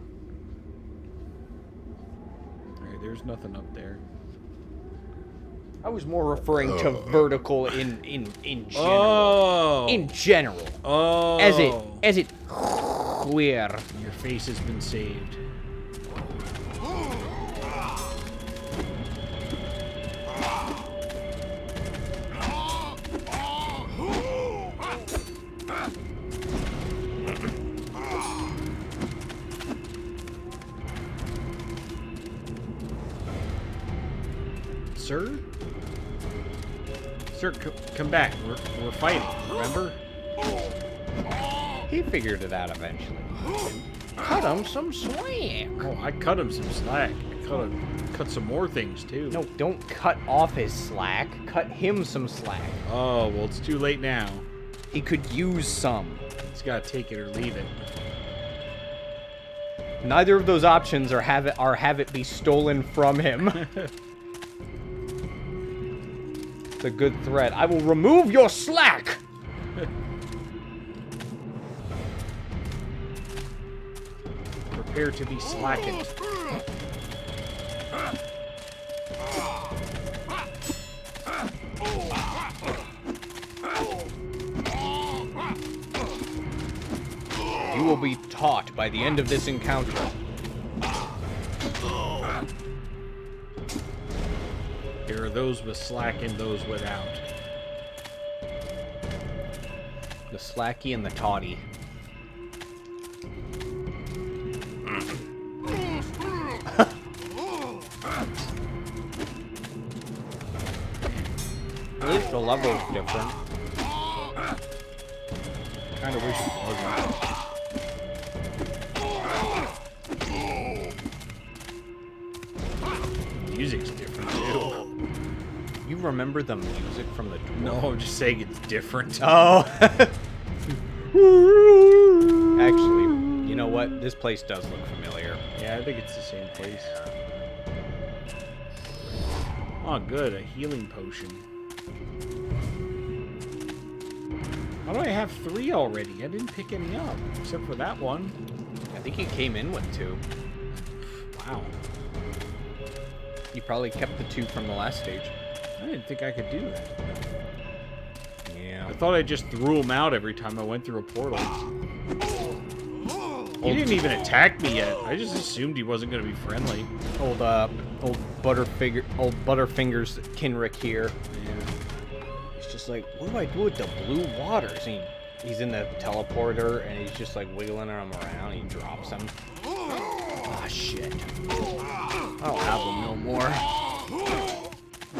Alright, there's nothing up there. I was more referring to vertical in general. Oh. In general. Oh. As it where Your face has been saved. Sir? Sir, come back. We're fighting, remember? he figured it out eventually. Cut him some slack. Oh, I cut him some slack. I cut some more things, too. No, don't cut off his slack. Cut him some slack. Oh, well, it's too late now. He could use some. He's got to take it or leave it. Neither of those options are have it be stolen from him. It's a good threat. I will remove your slack. Prepare to be slackened. You will be taught by the end of this encounter. There are those with slack and those without. The slacky and the toddy. At least the level's different. Kind of wish it wasn't. Music's different too. You remember the music from the No, I'm just saying it's different. Oh. Actually, you know what? This place does look familiar. Yeah, I think it's the same place. Oh, good. A healing potion. How do I have 3 already? I didn't pick any up, except for that one. I think you came in with 2. Wow. You probably kept the 2 from the last stage. I didn't think I could do that. Yeah. I thought I just threw him out every time I went through a portal. He didn't even attack me yet. I just assumed he wasn't going to be friendly. Old Butterfingers Kinrick here. Yeah. He's just like, what do I do with the blue waters? And he's in the teleporter, and he's just like wiggling them around. He drops them. Ah, shit. I don't have them no more.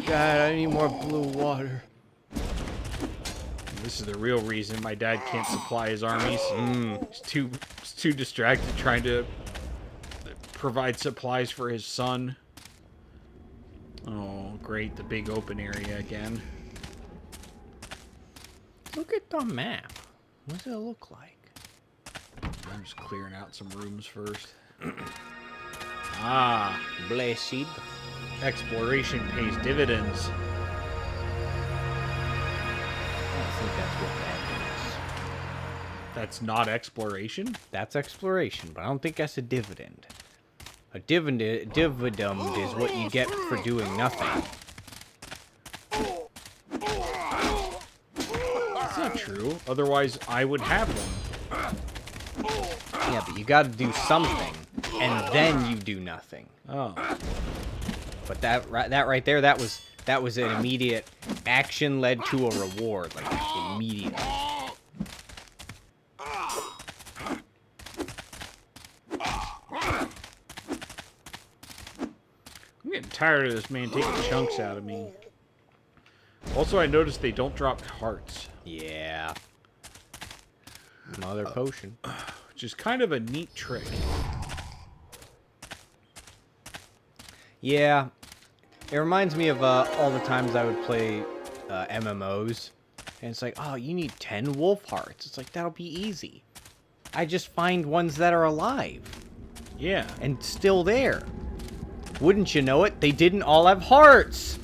God, I need more blue water. This is the real reason my dad can't supply his armies. He's too distracted trying to provide supplies for his son. Oh, great. The big open area again. Look at the map. What does it look like? I'm just clearing out some rooms first. Ah, Blessed. exploration pays dividends. I don't think that's what that is. That's not exploration? That's exploration, but I don't think that's a dividend. A dividend is what you get for doing nothing. That's not true. Otherwise, I would have them. Yeah, but you got to do something, and then you do nothing. Oh. But that right there, that was an immediate action led to a reward, like immediately. I'm getting tired of this man taking chunks out of me. Also, I noticed they don't drop hearts, Yeah. Another potion. which is kind of a neat trick. Yeah. It reminds me of all the times I would play MMOs. And it's like, oh, you need 10 wolf hearts. It's like, that'll be easy. I just find ones that are alive. Yeah. And still there. Wouldn't you know it? They didn't all have hearts.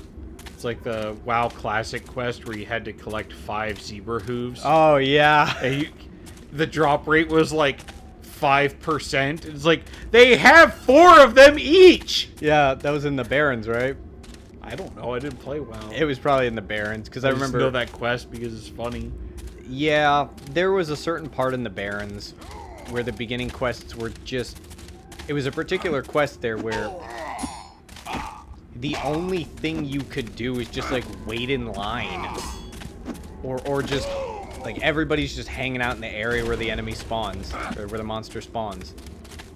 It's like the WoW Classic quest where you had to collect 5 zebra hooves. Oh, yeah. And the drop rate was like 5%. It's like, they have 4 of them each! Yeah, that was in the Barrens, right? I don't know. I didn't play WoW. It was probably in the Barrens, because I just remember... know that quest because it's funny. Yeah, there was a certain part in the Barrens where the beginning quests were just... It was a particular quest there where the only thing you could do is just, like, wait in line. Or just, like, everybody's just hanging out in the area where the enemy spawns, or where the monster spawns.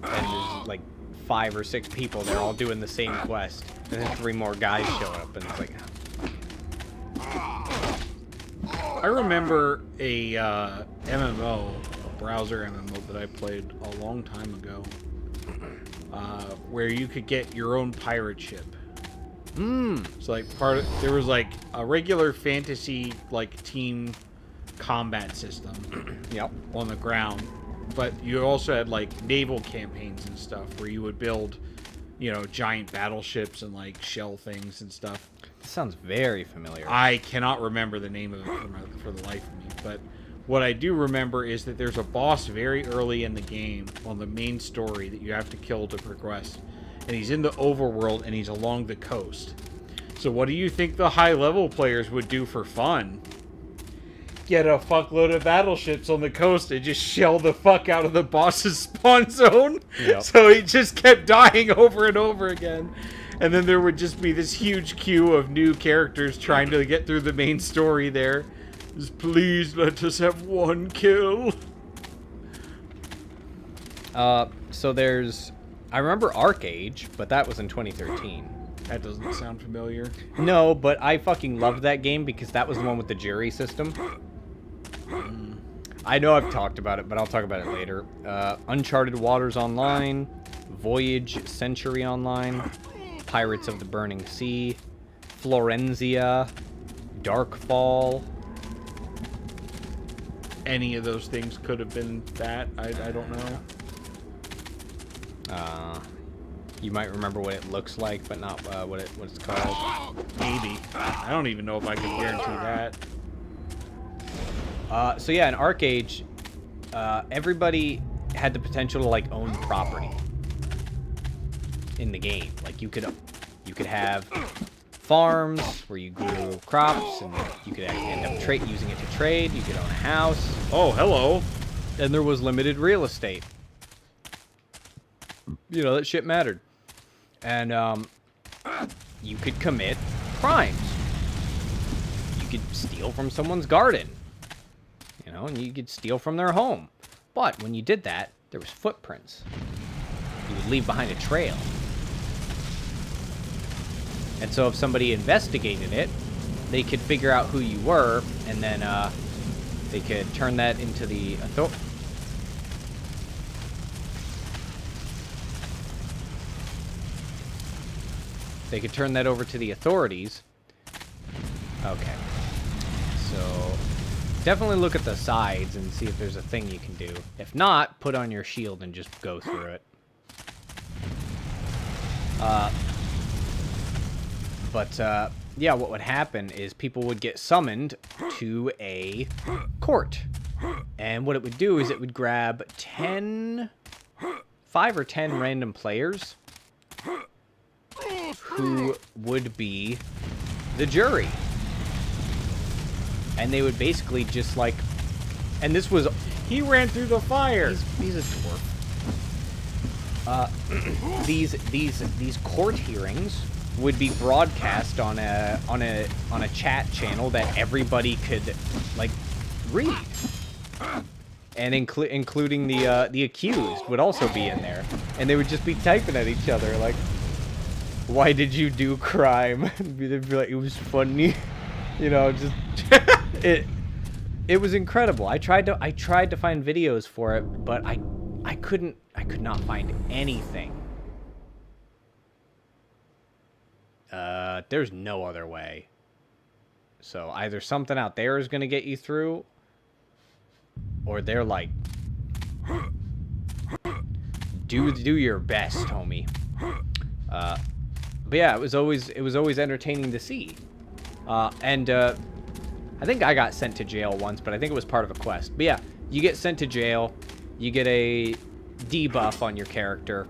And there's, like, 5 or 6 people, they're all doing the same quest. And then 3 more guys show up, and it's like... I remember a MMO, a browser MMO that I played a long time ago, where you could get your own pirate ship. So like there was like a regular fantasy like team combat system. Yep. On the ground, but you also had like naval campaigns and stuff where you would build, you know, giant battleships and like shell things and stuff. This sounds very familiar. I cannot remember the name of it for the life of me, but what I do remember is that there's a boss very early in the game on the main story that you have to kill to progress. And he's in the overworld and he's along the coast. So what do you think the high-level players would do for fun? Get a fuckload of battleships on the coast and just shell the fuck out of the boss's spawn zone. Yep. So he just kept dying over and over again. And then there would just be this huge queue of new characters trying to get through the main story there. Just, please let us have one kill. So there's... I remember Arcage, but that was in 2013. That doesn't sound familiar. No, but I fucking loved that game because that was the one with the jury system. I know I've talked about it, but I'll talk about it later. Uncharted Waters Online, Voyage Century Online, Pirates of the Burning Sea, Florenzia, Darkfall. Any of those things could have been that. I don't know. You might remember what it looks like, but not what it's called. Maybe. I don't even know if I can guarantee that. So yeah, in Arcage, everybody had the potential to like own property in the game. Like you could have farms where you grew crops, and you could end up using it to trade. You could own a house. Oh, hello. And there was limited real estate. You know, that shit mattered. And you could commit crimes. You could steal from someone's garden. You know, and you could steal from their home. But when you did that, there was footprints. You would leave behind a trail. And so if somebody investigated it, they could figure out who you were, and then they could turn that into the authority. They could turn that over to the authorities. Okay. So, definitely look at the sides and see if there's a thing you can do. If not, put on your shield and just go through it. Yeah, what would happen is people would get summoned to a court. And what it would do is it would grab 5 or 10 random players who would be the jury. And they would basically just like, and this was, He ran through the fire. he's a dwarf. These court hearings would be broadcast on a chat channel that everybody could like read, and including the accused would also be in there, and they would just be typing at each other like, "Why did you do crime?" They'd be like, "It was funny," you know, just it was incredible. I tried to find videos for it, but I could not find anything. There's no other way. So either something out there is gonna get you through, or they're like, do your best, homie. But yeah, it was always entertaining to see. And I think I got sent to jail once, but I think it was part of a quest. But yeah, you get sent to jail, you get a debuff on your character,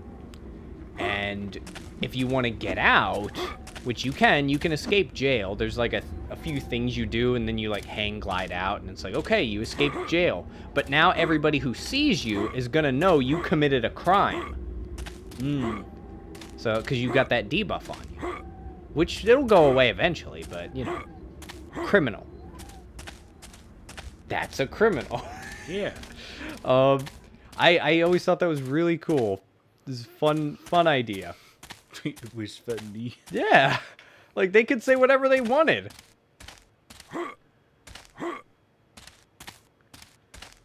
and if you want to get out, which you can escape jail. There's like a few things you do, and then you like hang glide out, and it's like, okay, you escaped jail. But now everybody who sees you is gonna know you committed a crime. So, because you got that debuff on you, which it'll go away eventually, but you know, criminal. That's a criminal. Yeah. I always thought that was really cool. This is fun idea. It was funny. Yeah, like they could say whatever they wanted.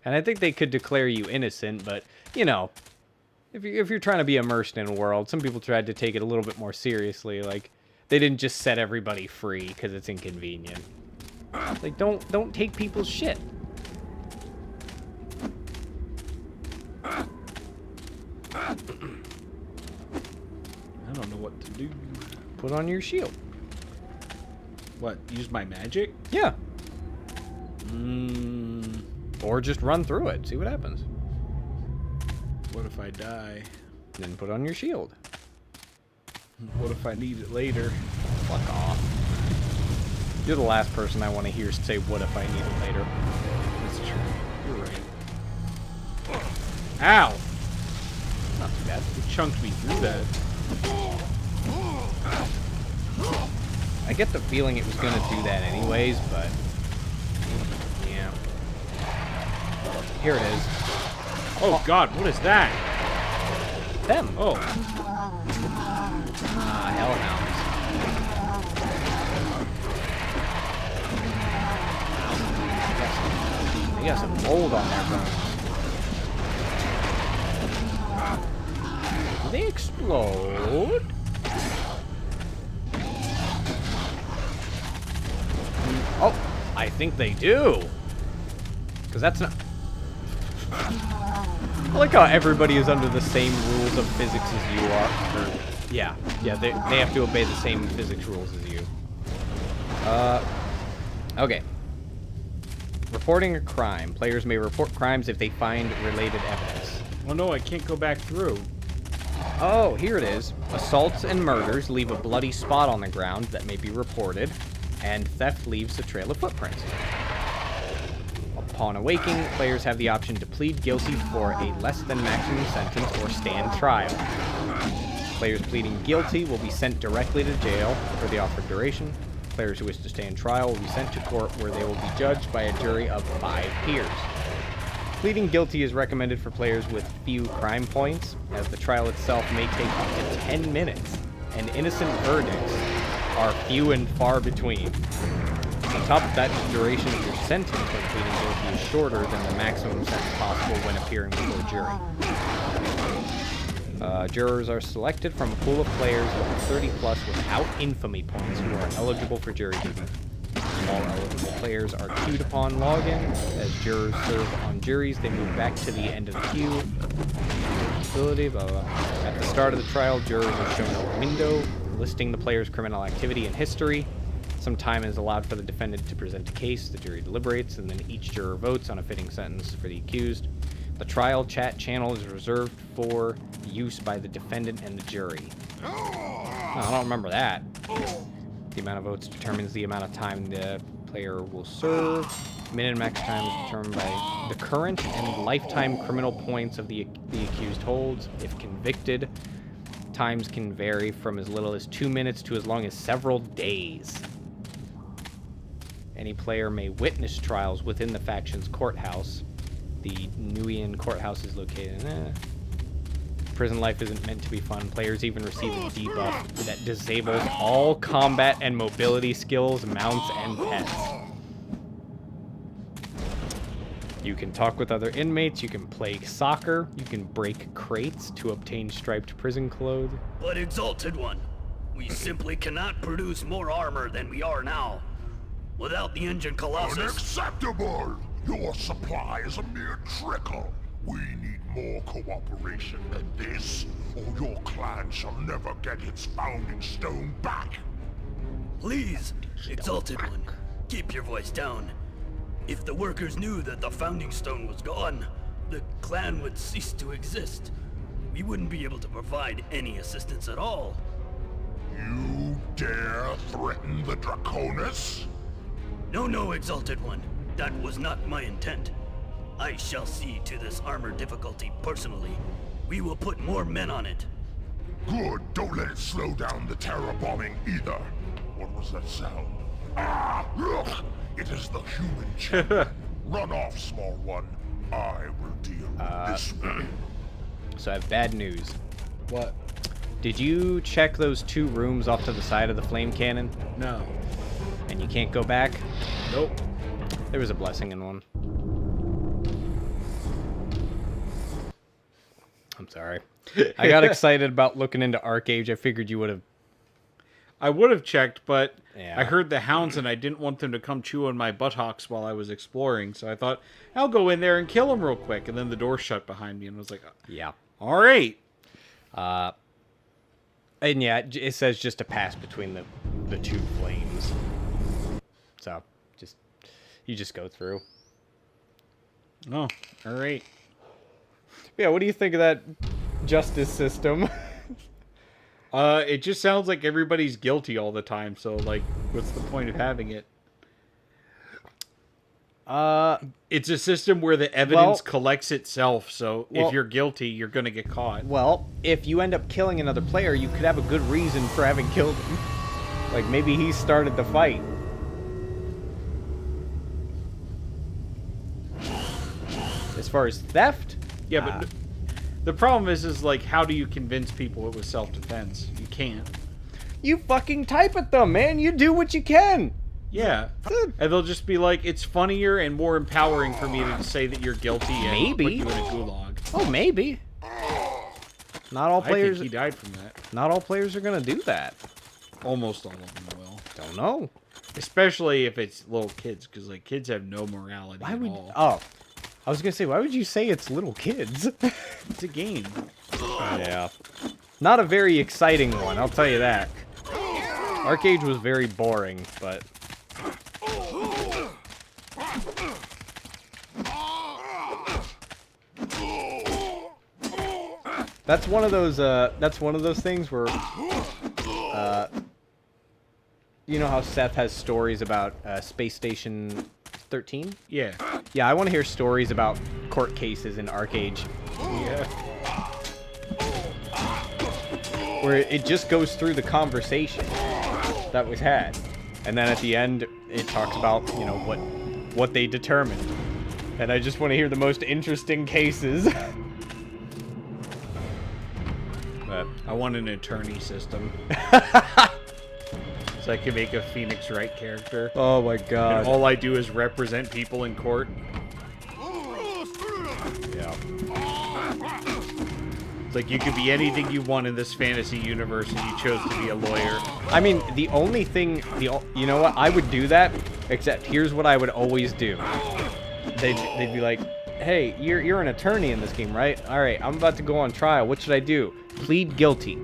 And I think they could declare you innocent, but you know, if you're trying to be immersed in a world, some people tried to take it a little bit more seriously. Like they didn't just set everybody free because it's inconvenient. Like don't take people's shit. I don't know what to do. Put on your shield. What? Use my magic? Yeah. Or just run through it. See what happens. What if I die? Then put on your shield. What if I need it later? Fuck off. You're the last person I want to hear say, what if I need it later? That's true. You're right. Ow! Not too bad. It chunked me through that. I get the feeling it was going to do that anyways, but... yeah. Here it is. Oh god, what is that? Them. Oh. Hellhounds. They got some mold on their bones. Do they explode? Oh, I think they do. Because that's not... I like how everybody is under the same rules of physics as you are. Or, yeah, they have to obey the same physics rules as you. Okay. Reporting a crime. Players may report crimes if they find related evidence. Oh no, I can't go back through. Oh, here it is. Assaults and murders leave a bloody spot on the ground that may be reported, and theft leaves a trail of footprints. Upon awaking, players have the option to plead guilty for a less than maximum sentence or stand trial. Players pleading guilty will be sent directly to jail for the offered duration. Players who wish to stand trial will be sent to court where they will be judged by a jury of 5 peers. Pleading guilty is recommended for players with few crime points, as the trial itself may take up to 10 minutes, and innocent verdicts are few and far between. On top of that, the duration of your sentence when pleading guilty is shorter than the maximum sentence possible when appearing before a jury. Jurors are selected from a pool of players with 30 plus without infamy points who are eligible for jury duty. All eligible players are queued upon login. As jurors serve on juries, they move back to the end of the queue. Ability, blah, blah. At the start of the trial, jurors are shown a window listing the player's criminal activity and history. Some time is allowed for the defendant to present a case. The jury deliberates, and then each juror votes on a fitting sentence for the accused. The trial chat channel is reserved for use by the defendant and the jury. Oh, I don't remember that. The amount of votes determines the amount of time the player will serve. Minute and max time is determined by the current and lifetime criminal points of the accused holds. If convicted, times can vary from as little as 2 minutes to as long as several days. Any player may witness trials within the faction's courthouse. The Nguyen courthouse is located in... Prison life isn't meant to be fun. Players even receive a debuff that disables all combat and mobility skills, mounts, and pets. You can talk with other inmates, you can play soccer, you can break crates to obtain striped prison clothes. But Exalted One, we simply cannot produce more armor than we are now. Without the engine Colossus... Unacceptable! Your supply is a mere trickle. We need more cooperation than this, or your clan shall never get its founding stone back. Please, Exalted One, keep your voice down. If the workers knew that the founding stone was gone, the clan would cease to exist. We wouldn't be able to provide any assistance at all. You dare threaten the Draconus? No, Exalted One. That was not my intent. I shall see to this armor difficulty personally. We will put more men on it. Good, don't let it slow down the terror bombing either. What was that sound? Ah, look! It is the human champion. Run off, small one. I will deal with this one. So I have bad news. What? Did you check those 2 rooms off to the side of the flame cannon? No. And you can't go back? Nope. There was a blessing in one. I'm sorry. I got excited about looking into Arcage. I figured you would have... I would have checked, but Yeah. I heard the hounds and I didn't want them to come chew on my buttocks while I was exploring. So I thought, I'll go in there and kill them real quick. And then the door shut behind me and was like, Yeah. all right. And yeah, it says just to pass between the 2 flames. So, you just go through. Oh, all right. Yeah, what do you think of that justice system? It just sounds like everybody's guilty all the time. So, like, what's the point of having it? It's a system where the evidence collects itself. So, if you're guilty, you're going to get caught. Well, if you end up killing another player, you could have a good reason for having killed him. Like, maybe he started the fight. As far as theft... Yeah, but the problem is like, how do you convince people it was self-defense? You can't. You fucking type at them, man. You do what you can. Yeah. And they'll just be like, it's funnier and more empowering for me to say that you're guilty and put you in a gulag. Oh, maybe. Not all players... I think he died from that. Not all players are going to do that. Almost all of them will. Don't know. Especially if it's little kids, because like kids have no morality at all. Oh. I was going to say, why would you say it's little kids? It's a game. Yeah. Not a very exciting one, I'll tell you that. Arcade was very boring, but... That's one of those things where... you know how Seth has stories about Space Station 13? Yeah. Yeah, I want to hear stories about court cases in Arcade. Yeah. Where it just goes through the conversation that was had. And then at the end, it talks about, you know, what they determined. And I just want to hear the most interesting cases. But I want an attorney system. So I can make a Phoenix Wright character. oh my god. And all I do is represent people in court. Yeah. It's like you could be anything you want in this fantasy universe, and you chose to be a lawyer. I mean, the only thing, you know what? I would do that, except here's what I would always do. They'd be like, hey, you're an attorney in this game, right? All right, I'm about to go on trial. What should I do? Plead guilty.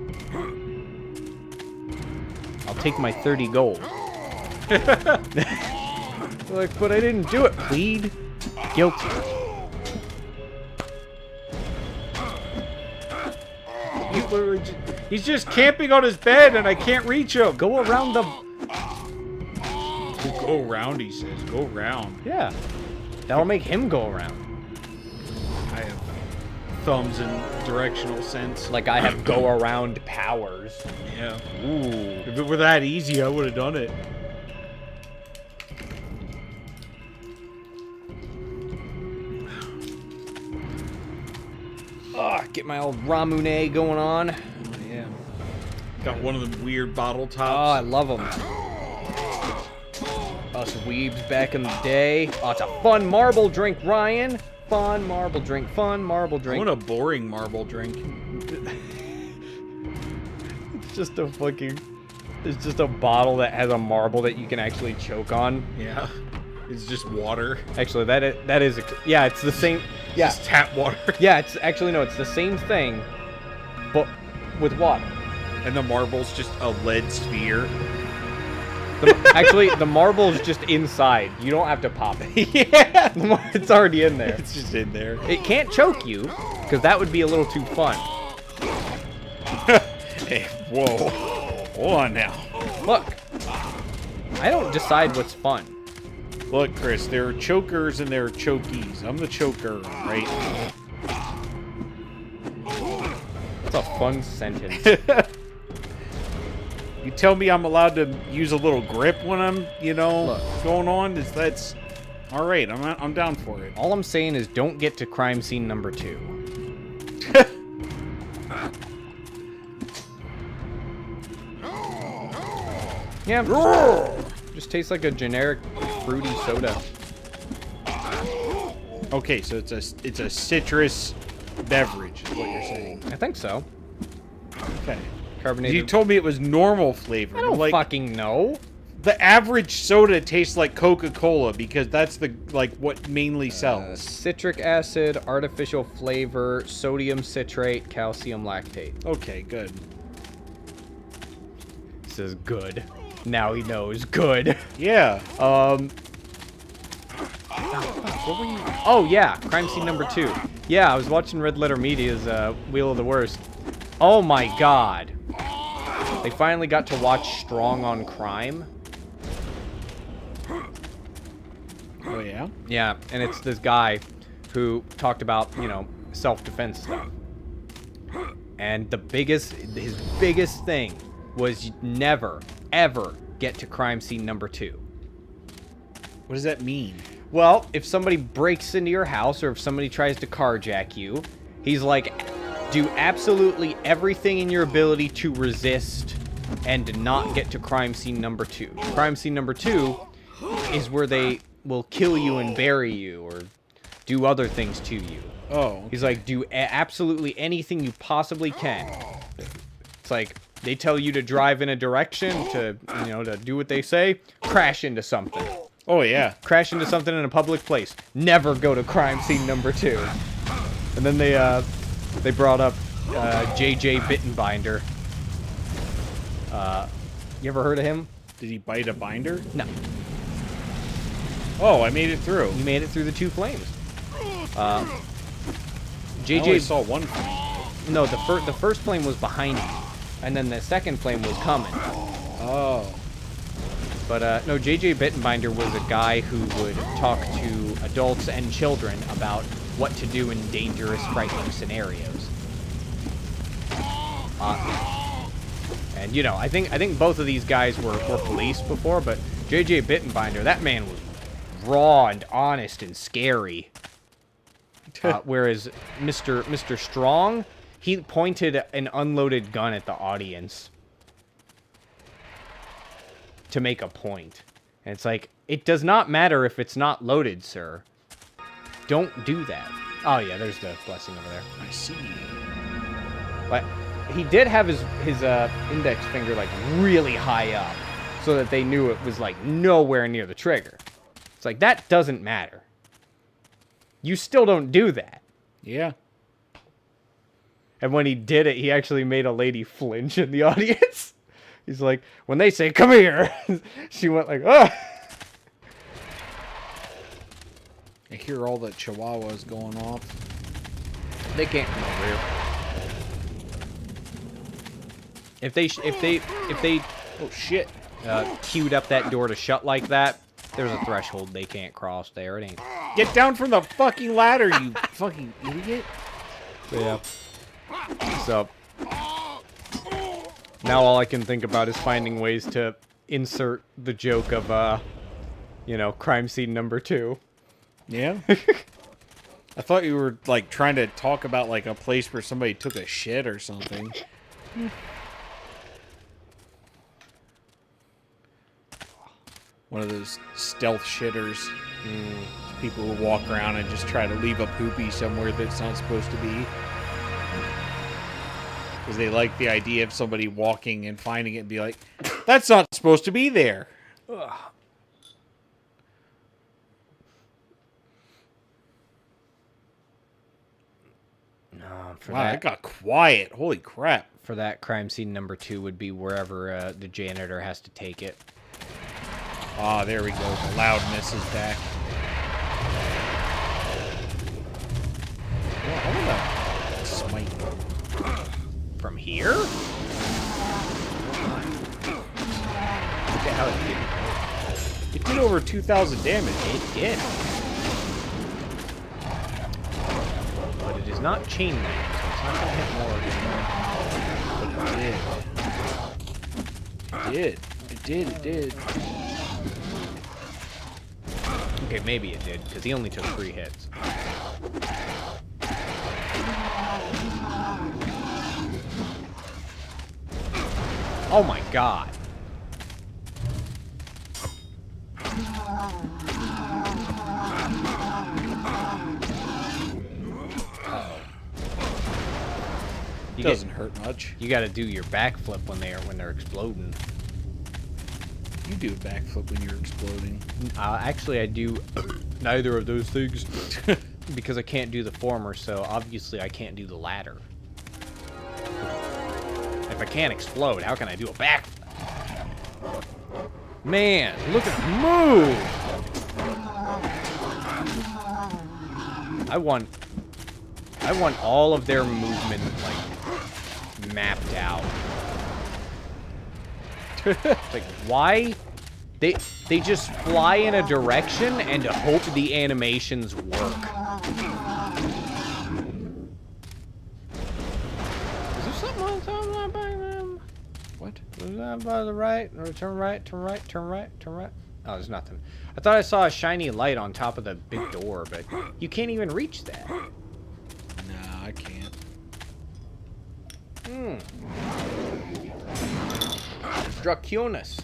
I'll take my 30 gold. Like, but I didn't do it. Plead guilty. He's just camping on his bed, and I can't reach him. Go around the... Go around, he says. Go around. Yeah. That'll make him go around. I have thumbs in directional sense. Like I have go around powers. Yeah. Ooh. If it were that easy, I would have done it. Get my old Ramune going on. Yeah. Got one of the weird bottle Oh, tops. I love them. Us weebs back in the day. Oh, it's a fun marble drink, Ryan. Fun marble drink. Fun marble I drink. want a boring marble drink. It's just a fucking... It's just a bottle that has a marble that you can actually choke on. Yeah. It's just water. Actually, that is yeah, it's the same. Yeah. Just tap water. Yeah, it's actually, no, it's the same thing, but with water. And the marble's just a lead sphere. Actually, the marble's just inside. You don't have to pop it. Yeah. It's already in there. It's just in there. It can't choke you, because that would be a little too fun. Hey, whoa. Hold on now. Look, I don't decide what's fun. Look, Chris, there are chokers and there are chokies. I'm the choker, right? That's a fun sentence. You tell me I'm allowed to use a little grip when I'm, going on? That's all right. I'm down for it. All I'm saying is don't get to crime scene number 2. Yeah. Just tastes like a generic fruity soda. Okay, so it's a citrus beverage, is what you're saying. I think so. Okay. Carbonated. You told me it was normal flavor. I don't fucking know. The average soda tastes like Coca-Cola because that's what mainly sells. Citric acid, artificial flavor, sodium citrate, calcium lactate. Okay, good. This is good. Now he knows. Good. Yeah. What were you? Oh yeah, crime scene number 2. Yeah, I was watching Red Letter Media's Wheel of the Worst. Oh my god. They finally got to watch Strong on Crime. Oh yeah? Yeah, and it's this guy who talked about, self-defense stuff. And his biggest thing was never, ever get to crime scene number 2. What does that mean? Well, if somebody breaks into your house or if somebody tries to carjack you, he's like, do absolutely everything in your ability to resist and not get to crime scene number 2. Crime scene number 2 is where they will kill you and bury you or do other things to you. Oh. Okay. He's like, do absolutely anything you possibly can. It's like, they tell you to drive in a direction, to do what they say, crash into something. Oh, yeah. Crash into something in a public place. Never go to crime scene number 2. And then they brought up JJ Bittenbinder. You ever heard of him? Did he bite a binder? No. Oh, I made it through. You made it through the 2 flames. I JJ only saw one flame. No, the first flame was behind you, and then the second flame was coming. Oh. But no, JJ Bittenbinder was a guy who would talk to adults and children about what to do in dangerous, frightening scenarios. And I think both of these guys were police before, but JJ Bittenbinder, that man was raw and honest and scary. Whereas Mr. Strong, he pointed an unloaded gun at the audience to make a point. And it's like, it does not matter if it's not loaded, sir. Don't do that. Oh yeah, there's the blessing over there. I see. Like, he did have his index finger, like, really high up, so that they knew it was, like, nowhere near the trigger. It's like, that doesn't matter. You still don't do that. Yeah. And when he did it, he actually made a lady flinch in the audience. He's like, when they say, come here, she went like, oh. I hear all the chihuahuas going off. They can't come over here. If they Oh, shit. queued up that door to shut like that, there's a threshold they can't cross there. It ain't. Get down from the fucking ladder, you fucking idiot. Yeah. So now all I can think about is finding ways to insert the joke of, you know, crime scene number 2. Yeah? I thought you were, like, trying to talk about, like, a place where somebody took a shit or something. One of those stealth shitters. People who walk around and just try to leave a poopy somewhere that's not supposed to be. Because they like the idea of somebody walking and finding it and be like, that's not supposed to be there. Ugh. Wow, it got quiet. Holy crap. For that, crime scene number 2 would be wherever the janitor has to take it. Ah, there we go. The loudness is back. Well, I'm gonna smite. From here? Look at how it did. It did over 2,000 damage. It did. But it is not chain link, so it's not going to hit more than It did. It did. Okay, maybe it did, because he only took 3 hits. Oh my god. It doesn't hurt much. You got to do your backflip when they're exploding. You do a backflip when you're exploding. Actually, I do neither of those things because I can't do the former. So obviously, I can't do the latter. If I can't explode, how can I do a backflip? Man, look at him move! I want all of their movement like mapped out. Like, why? They just fly in a direction and hope the animations work. Is there something on top by them? What? Is that by the right? Or turn right, turn right, turn right, turn right? Oh, there's nothing. I thought I saw a shiny light on top of the big door, but you can't even reach that. Nah, I can't. Draconus.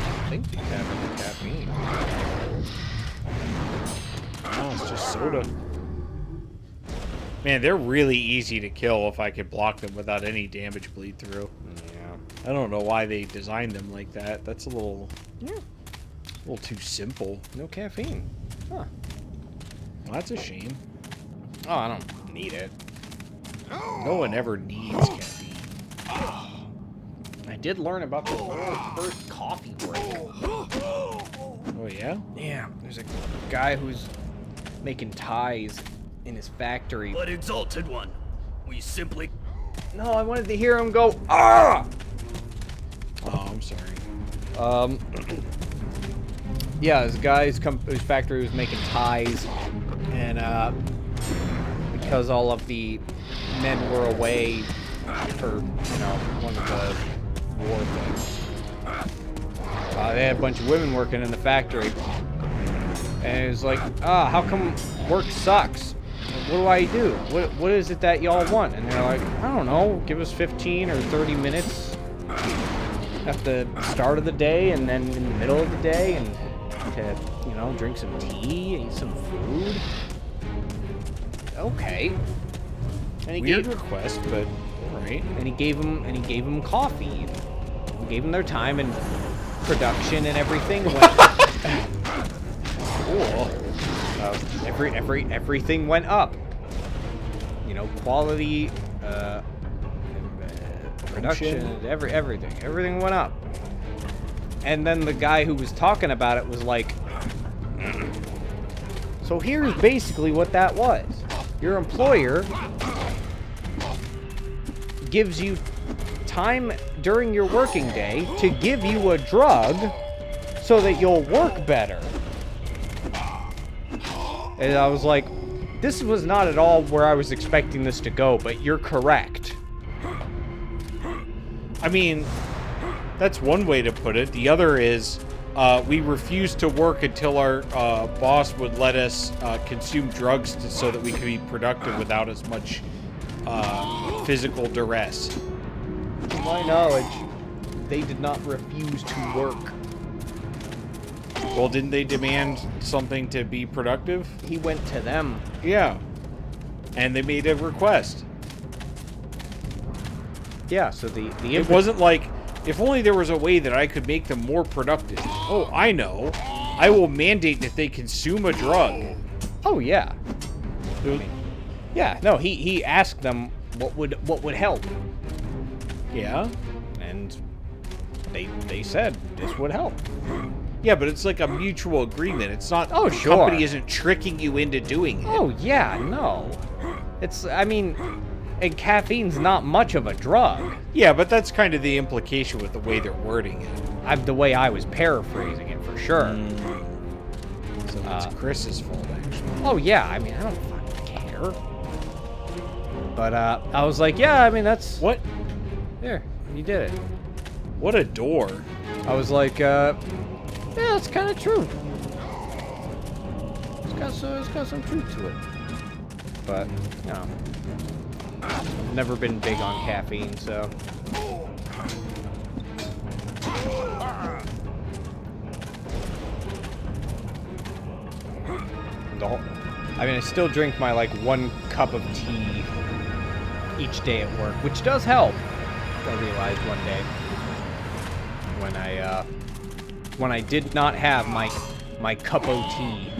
I think these have any caffeine. Oh, it's just soda. Man, they're really easy to kill if I could block them without any damage bleed through. Yeah. I don't know why they designed them like that. That's a little too simple. No caffeine. Huh. Well, that's a shame. Oh, I don't need it. No one ever needs caffeine. I did learn about the world's first coffee break. Oh, yeah? Yeah, there's a guy who's making ties in his factory. But Exalted One, we simply... No, I wanted to hear him go, ah! Oh, I'm sorry. Yeah, this guy's whose factory was making ties, and because all of the men were away for, you know, one of the war things, they had a bunch of women working in the factory, And it was like, how come work sucks? What do I do? What is it that y'all want? And they're like, I don't know, give us 15 or 30 minutes at the start of the day and then in the middle of the day, and to, you know, drink some tea, eat some food. Okay. And he Weird request, but all right. And he gave them coffee. He gave them their time, and production and everything went. Cool. Everything went up. You know, quality, production, everything went up. And then the guy who was talking about it was like, so here's basically what that was. Your employer gives you time during your working day to give you a drug so that you'll work better. And I was like, this was not at all where I was expecting this to go, but you're correct. I mean, that's one way to put it. The other is, we refused to work until our boss would let us consume drugs so that we could be productive without as much physical duress. To my knowledge, they did not refuse to work. Well, didn't they demand something to be productive? He went to them. Yeah. And they made a request. Yeah, so it wasn't like, if only there was a way that I could make them more productive. Oh, I know. I will mandate that they consume a drug. Oh, yeah. Yeah, no, he asked them what would help. Yeah. And they said this would help. Yeah, but it's like a mutual agreement. It's not. Oh, the sure. company isn't tricking you into doing it. Oh, yeah, no. I mean, and caffeine's not much of a drug. Yeah, but that's kind of the implication with the way they're wording it. The way I was paraphrasing it, for sure. So that's Chris's fault, actually. Oh, yeah, I mean, I don't fucking care. But, I was like, yeah, I mean, that's... What? There, you did it. What a door. I was like, yeah, it's kind of true. It's got some truth to it. But, you know, I've never been big on caffeine, so. I mean, I still drink my, like, 1 cup of tea each day at work, which does help. I realized one day when I did not have my cup of tea,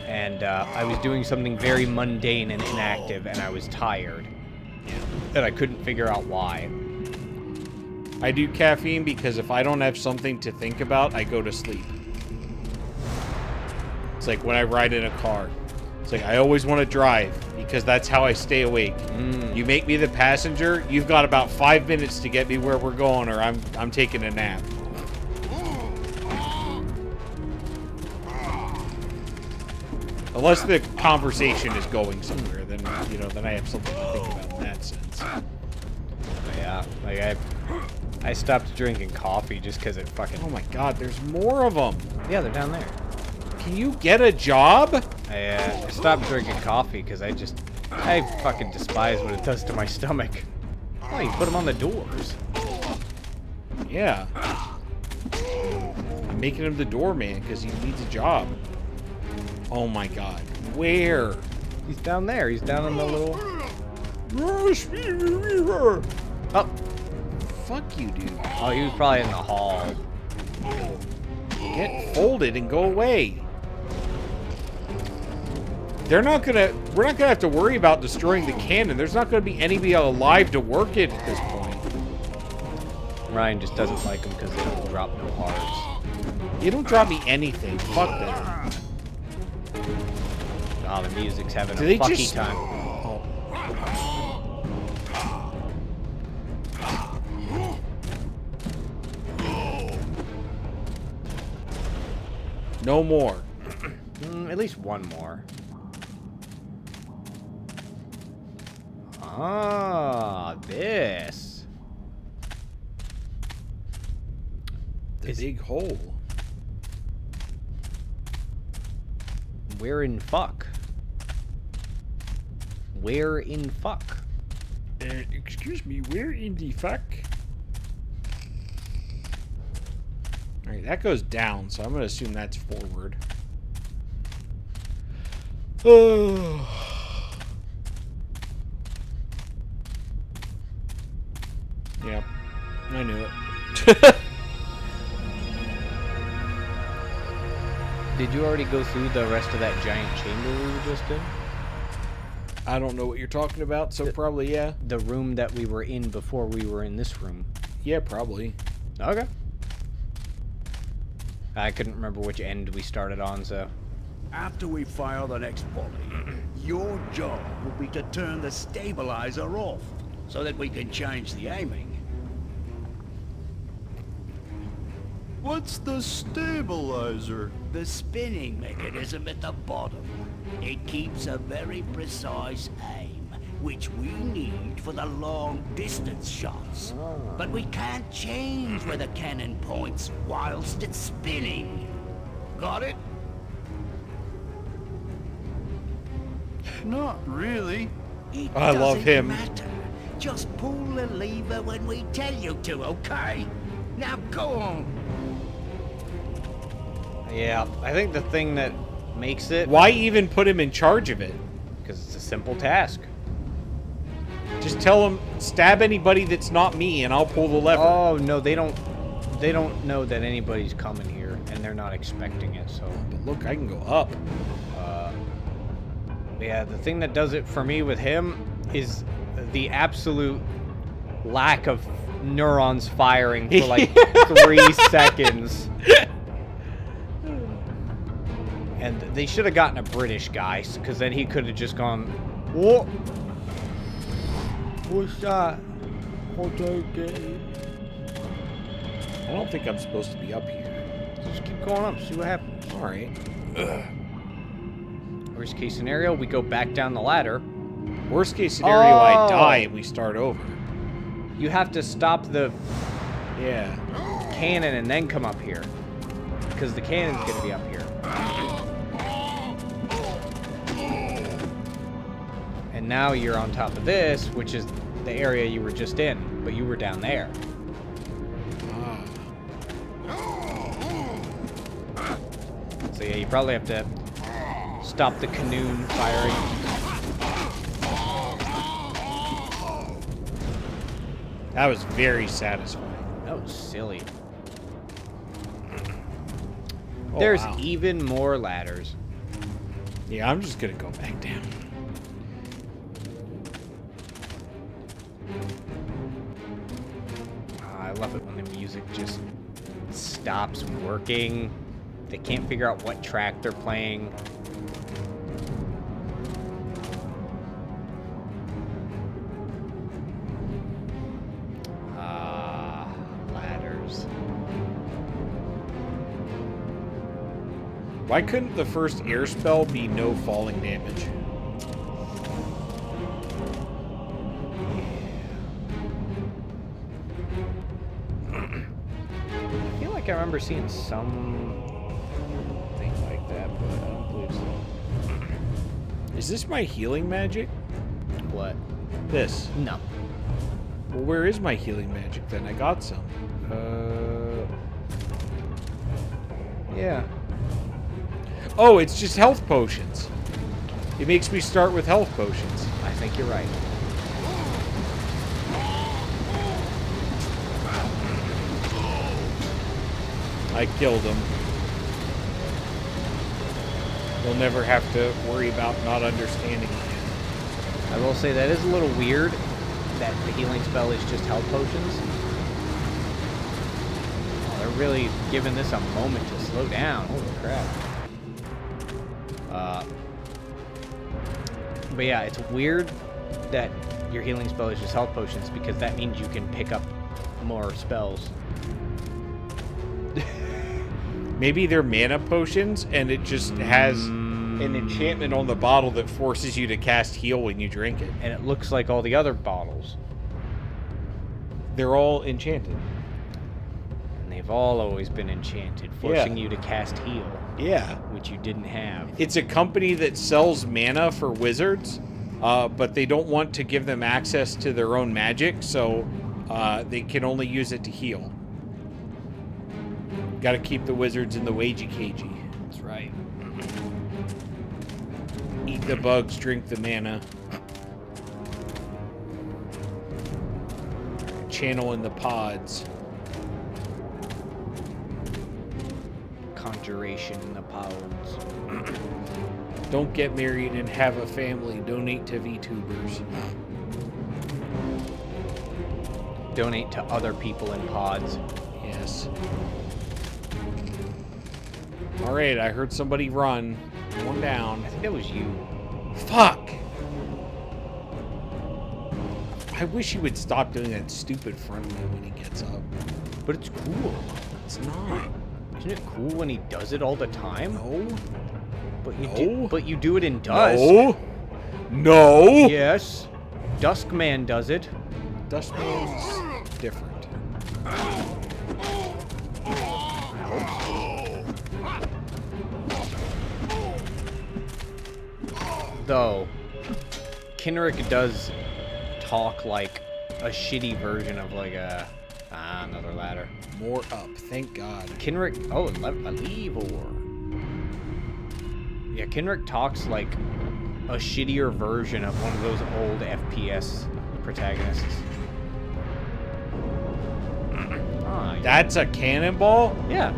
and I was doing something very mundane and inactive, and I was tired, and I couldn't figure out why. I do caffeine because if I don't have something to think about, I go to sleep. It's like when I ride in a car. It's like I always want to drive because that's how I stay awake. You make me the passenger, you've got about 5 minutes to get me where we're going, or I'm taking a nap. Unless the conversation is going somewhere, then then I have something to think about in that sense. Yeah, like I stopped drinking coffee just because it fucking. Oh my god, there's more of them. Yeah, they're down there. Can you get a job? I stopped drinking coffee because I fucking despise what it does to my stomach. Oh, you put them on the doors. Yeah. I'm making him the doorman because he needs a job. Oh my god. Where? He's down there. He's down in the little... Oh. Fuck you, dude. Oh, he was probably in the hall. Get folded and go away. We're not gonna have to worry about destroying the cannon. There's not gonna be anybody alive to work it at this point. Ryan just doesn't like him because they don't drop no hearts. You don't drop me anything. Fuck that. Oh, the music's having Do a they fucky just... time. Oh. No more. At least one more. Ah, this. The big hole. Where in fuck? Where in fuck? Excuse me, where in the fuck? Alright, that goes down, so I'm going to assume that's forward. Oh. Yep, I knew it. Did you already go through the rest of that giant chamber we were just in? I don't know what you're talking about, so probably, yeah. The room that we were in before we were in this room. Yeah, probably. Okay. I couldn't remember which end we started on, so... After we fire the next volley, your job will be to turn the stabilizer off, so that we can change the aiming. What's the stabilizer? The spinning mechanism at the bottom. It keeps a very precise aim, which we need for the long-distance shots. But we can't change where the cannon points whilst it's spinning. Got it? Not really. It I love doesn't him. matter. Just pull the lever when we tell you to, okay? Now go on. Yeah, I think the thing that makes it... Why even put him in charge of it? Because it's a simple task. Just tell him, stab anybody that's not me, and I'll pull the lever. Oh, no, they don't know that anybody's coming here, and they're not expecting it, so... But look, I can go up. Yeah, the thing that does it for me with him is the absolute lack of neurons firing for like 3 seconds. And they should have gotten a British guy, because then he could have just gone, whoa, what's that? What do I get? I don't think I'm supposed to be up here. Just keep going up, see what happens. All right. Worst case scenario, we go back down the ladder. Worst case scenario, I Oh. die and we start over. You have to stop the Yeah. cannon and then come up here, because the cannon's going to be up here. And now you're on top of this, which is the area you were just in, but you were down there. So yeah, you probably have to stop the canoe firing. That was very satisfying. That was silly. Oh, There's wow. even more ladders. Yeah, I'm just gonna go back down. I love it when the music just stops working. They can't figure out what track they're playing. Ladders. Why couldn't the first air spell be no falling damage? I feel like I remember seeing some thing like that, but I don't believe so. Is this my healing magic? What? This. No. Well, where is my healing magic then? I got some. Yeah. Oh, it's just health potions. It makes me start with health potions. I think you're right. I killed him. They'll never have to worry about not understanding again. I will say that is a little weird that the healing spell is just health potions. Oh, they're really giving this a moment to slow down. Holy crap. But yeah, it's weird that your healing spell is just health potions, because that means you can pick up more spells. Maybe they're mana potions, and it just has an enchantment on the bottle that forces you to cast heal when you drink it. And it looks like all the other bottles. They're all enchanted. And they've all always been enchanted, forcing you to cast heal, Yeah. which you didn't have. It's a company that sells mana for wizards, but they don't want to give them access to their own magic, so they can only use it to heal. Gotta keep the wizards in the wagey cagey. That's right. Eat the bugs, drink the mana. Channel in the pods. Conjuration in the pods. Don't get married and have a family. Donate to VTubers. Donate to other people in pods. Yes. Alright, I heard somebody run. One down. I think that was you. Fuck! I wish he would stop doing that stupid front move when he gets up. But it's cool. It's not. Isn't it cool when he does it all the time? No. But you do it in Dusk. No. No. Yes. Duskman does it. Dustman's different. Though, Kenrick does talk like a shitty version of like a... another ladder. More up, thank God. Kenrick... Oh, a lever. Yeah, Kenrick talks like a shittier version of one of those old FPS protagonists. Ah, That's a cannonball? yeah.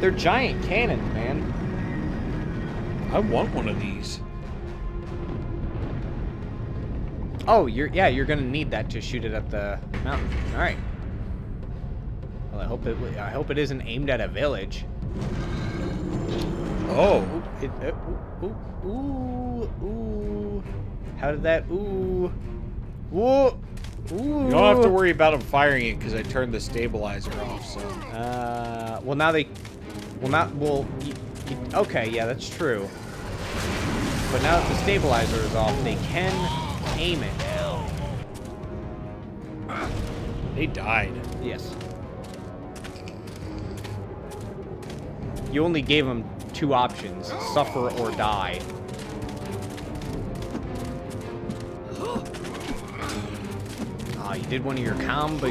They're giant cannons, man. I want one of these. Oh, you're gonna need that to shoot it at the mountain. All right. Well, I hope it isn't aimed at a village. Oh. Ooh. How did that? Ooh. Ooh. You don't have to worry about him firing it because I turned the stabilizer off. So. Well, now they. Well, not. Well. Okay, yeah, that's true. But now that the stabilizer is off, they can aim it now. They died. Yes. You only gave them two options: suffer or die. Ah, you did one of your combos.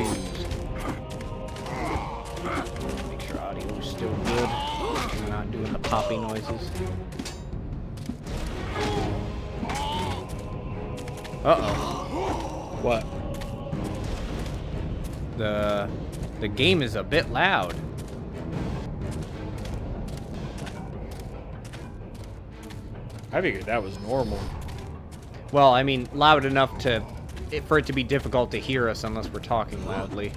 Make sure audio's still good. We're not doing the poppy noises. Uh-oh. What? The game is a bit loud. I figured that was normal. Well, I mean, loud enough for it to be difficult to hear us unless we're talking loudly.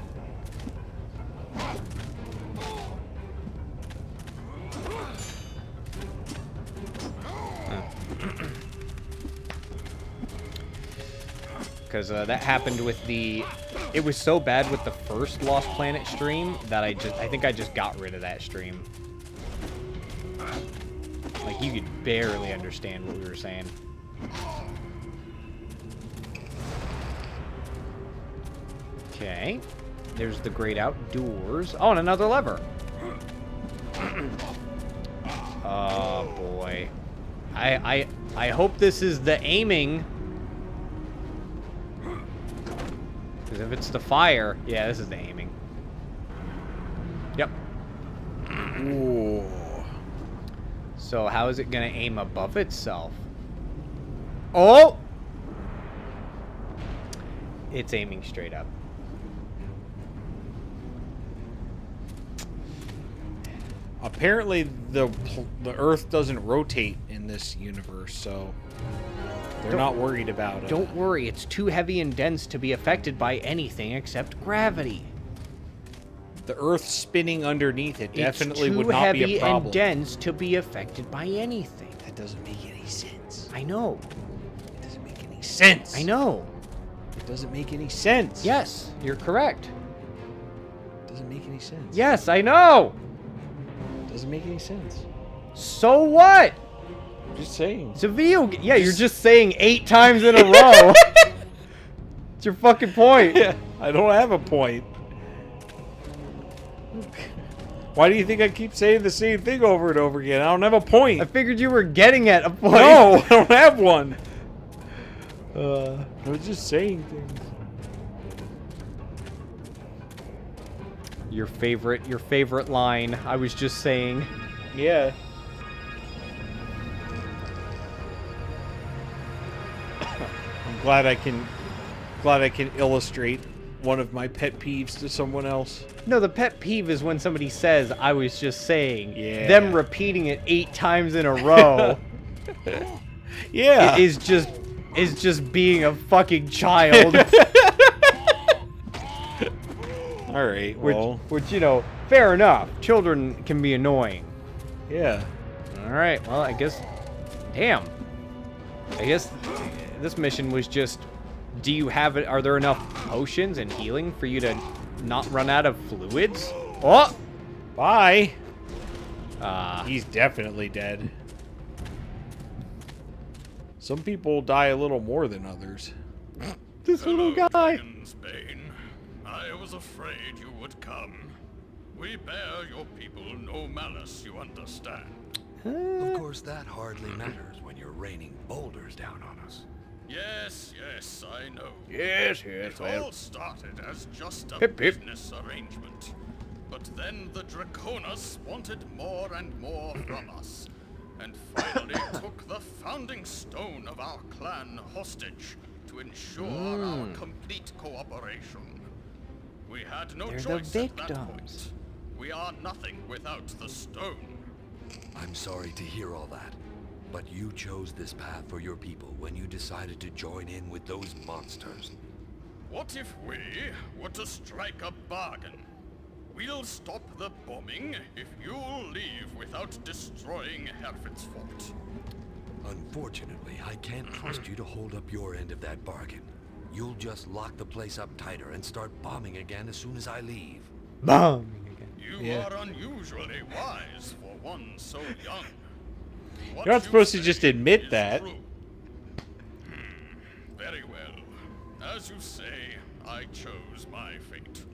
Because that happened with the... It was so bad with the first Lost Planet stream that I think I just got rid of that stream. Like, you could barely understand what we were saying. Okay. There's the great outdoors. Oh, and another lever. Oh, boy. I hope this is the aiming. Because if it's the fire... Yeah, this is the aiming. Yep. Ooh. So how is it going to aim above itself? Oh! It's aiming straight up. Apparently, the Earth doesn't rotate in this universe, so they're not worried about it. Don't worry, it's too heavy and dense to be affected by anything except gravity. The Earth spinning underneath it definitely would not be a problem. It's too heavy and dense to be affected by anything. That doesn't make any sense. I know. It doesn't make any sense. I know. It doesn't make any sense. Yes, you're correct. It doesn't make any sense. Yes, I know. It doesn't make any sense. So what? Just saying. It's a video game. Yeah, you're just saying 8 times in a row. What's your fucking point? I don't have a point. Why do you think I keep saying the same thing over and over again? I don't have a point. I figured you were getting at a point. No, I don't have one. I was just saying things. Your favorite line. I was just saying. Yeah. I'm glad I can illustrate one of my pet peeves to someone else. No, the pet peeve is when somebody says, I was just saying. Yeah. Them repeating it 8 times in a row. Yeah. Is just being a fucking child. All right, well. Which, you know, fair enough. Children can be annoying. Yeah. All right, well, I guess... Damn. I guess this mission was just... Do you have it? Are there enough potions and healing for you to not run out of fluids? Oh! Bye. He's definitely dead. Some people die a little more than others. This little guy. Bane. I was afraid you would come. We bear your people no malice, you understand. Of course, that hardly matters when you're raining boulders down on us. Yes, yes, I know. Yes, It all started as just a Hip, hip. business arrangement. But then the Draconus wanted more and more from us, and finally took the founding stone of our clan hostage to ensure our complete cooperation. We had no They're the choice at that victims. point. We are nothing without the stone. I'm sorry to hear all that, but you chose this path for your people when you decided to join in with those monsters. What if we were to strike a bargain? We'll stop the bombing if you'll leave without destroying Herford's fort. Unfortunately, I can't trust you to hold up your end of that bargain. You'll just lock the place up tighter and start bombing again as soon as I leave. Bombing again. You are unusually wise for one so young. What You're not you supposed to say just admit is that. true. Very well. As you say, I chose my fate.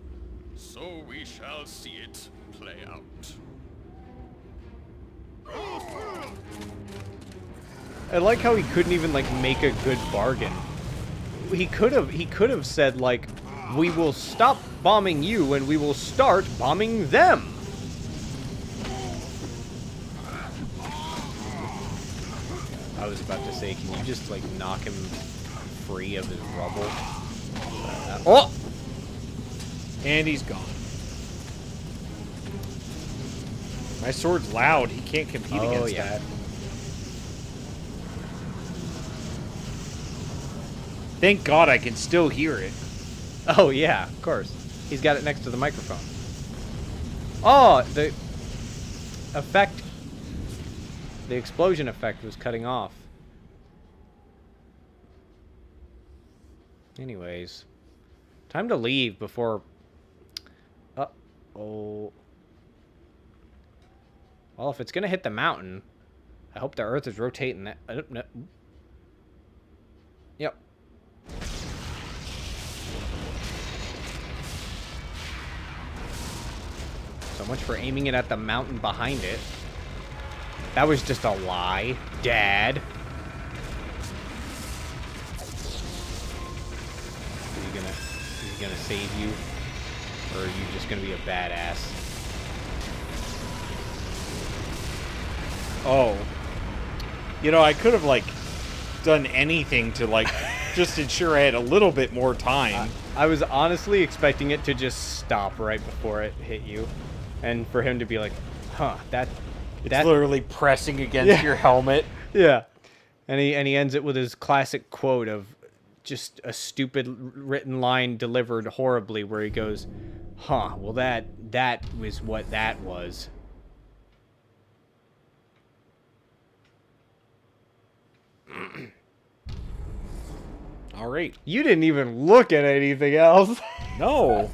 So we shall see it play out. I like how he couldn't even like make a good bargain. He could have said like, we will stop bombing you and we will start bombing them. I was about to say, can you just like knock him free of his rubble? Oh! And he's gone. My sword's loud. He can't compete against that. Thank God I can still hear it. Oh, yeah, of course. He's got it next to the microphone. Oh, the effect... The explosion effect was cutting off. Anyways. Time to leave before... Uh-oh. Well, if it's gonna hit the mountain, I hope the Earth is rotating that... I don't know. Yep. So much for aiming it at the mountain behind it. That was just a lie, Dad. Is he gonna save you? Or are you just gonna be a badass? Oh. You know, I could have, like, done anything to, like, just ensure I had a little bit more time. I was honestly expecting it to just stop right before it hit you. And for him to be like, huh, It's literally pressing against your helmet. Yeah. And he ends it with his classic quote of just a stupid written line delivered horribly where he goes, huh, well that was what that was. All right. You didn't even look at anything else. No.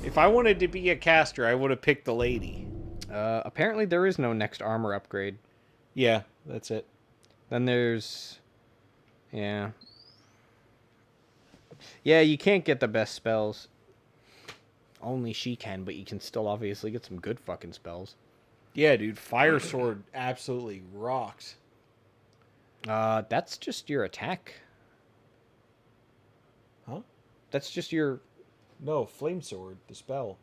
If I wanted to be a caster, I would have picked the lady. Apparently there is no next armor upgrade. Yeah, that's it. Then there's... Yeah. Yeah, you can't get the best spells. Only she can, but you can still obviously get some good fucking spells. Yeah, dude, Fire Sword absolutely rocks. That's just your attack. Huh? That's just your... No, Flame Sword, the spell.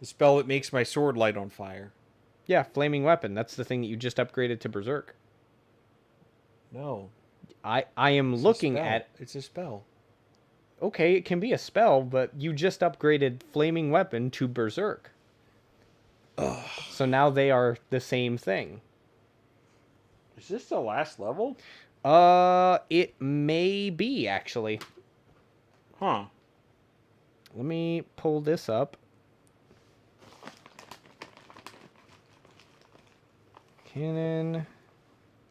The spell that makes my sword light on fire. Yeah, flaming weapon. That's the thing that you just upgraded to Berserk. No. I am looking at... It's a spell. Okay, it can be a spell, but you just upgraded flaming weapon to Berserk. Ugh. So now they are the same thing. Is this the last level? It may be, actually. Huh. Let me pull this up. Cannon.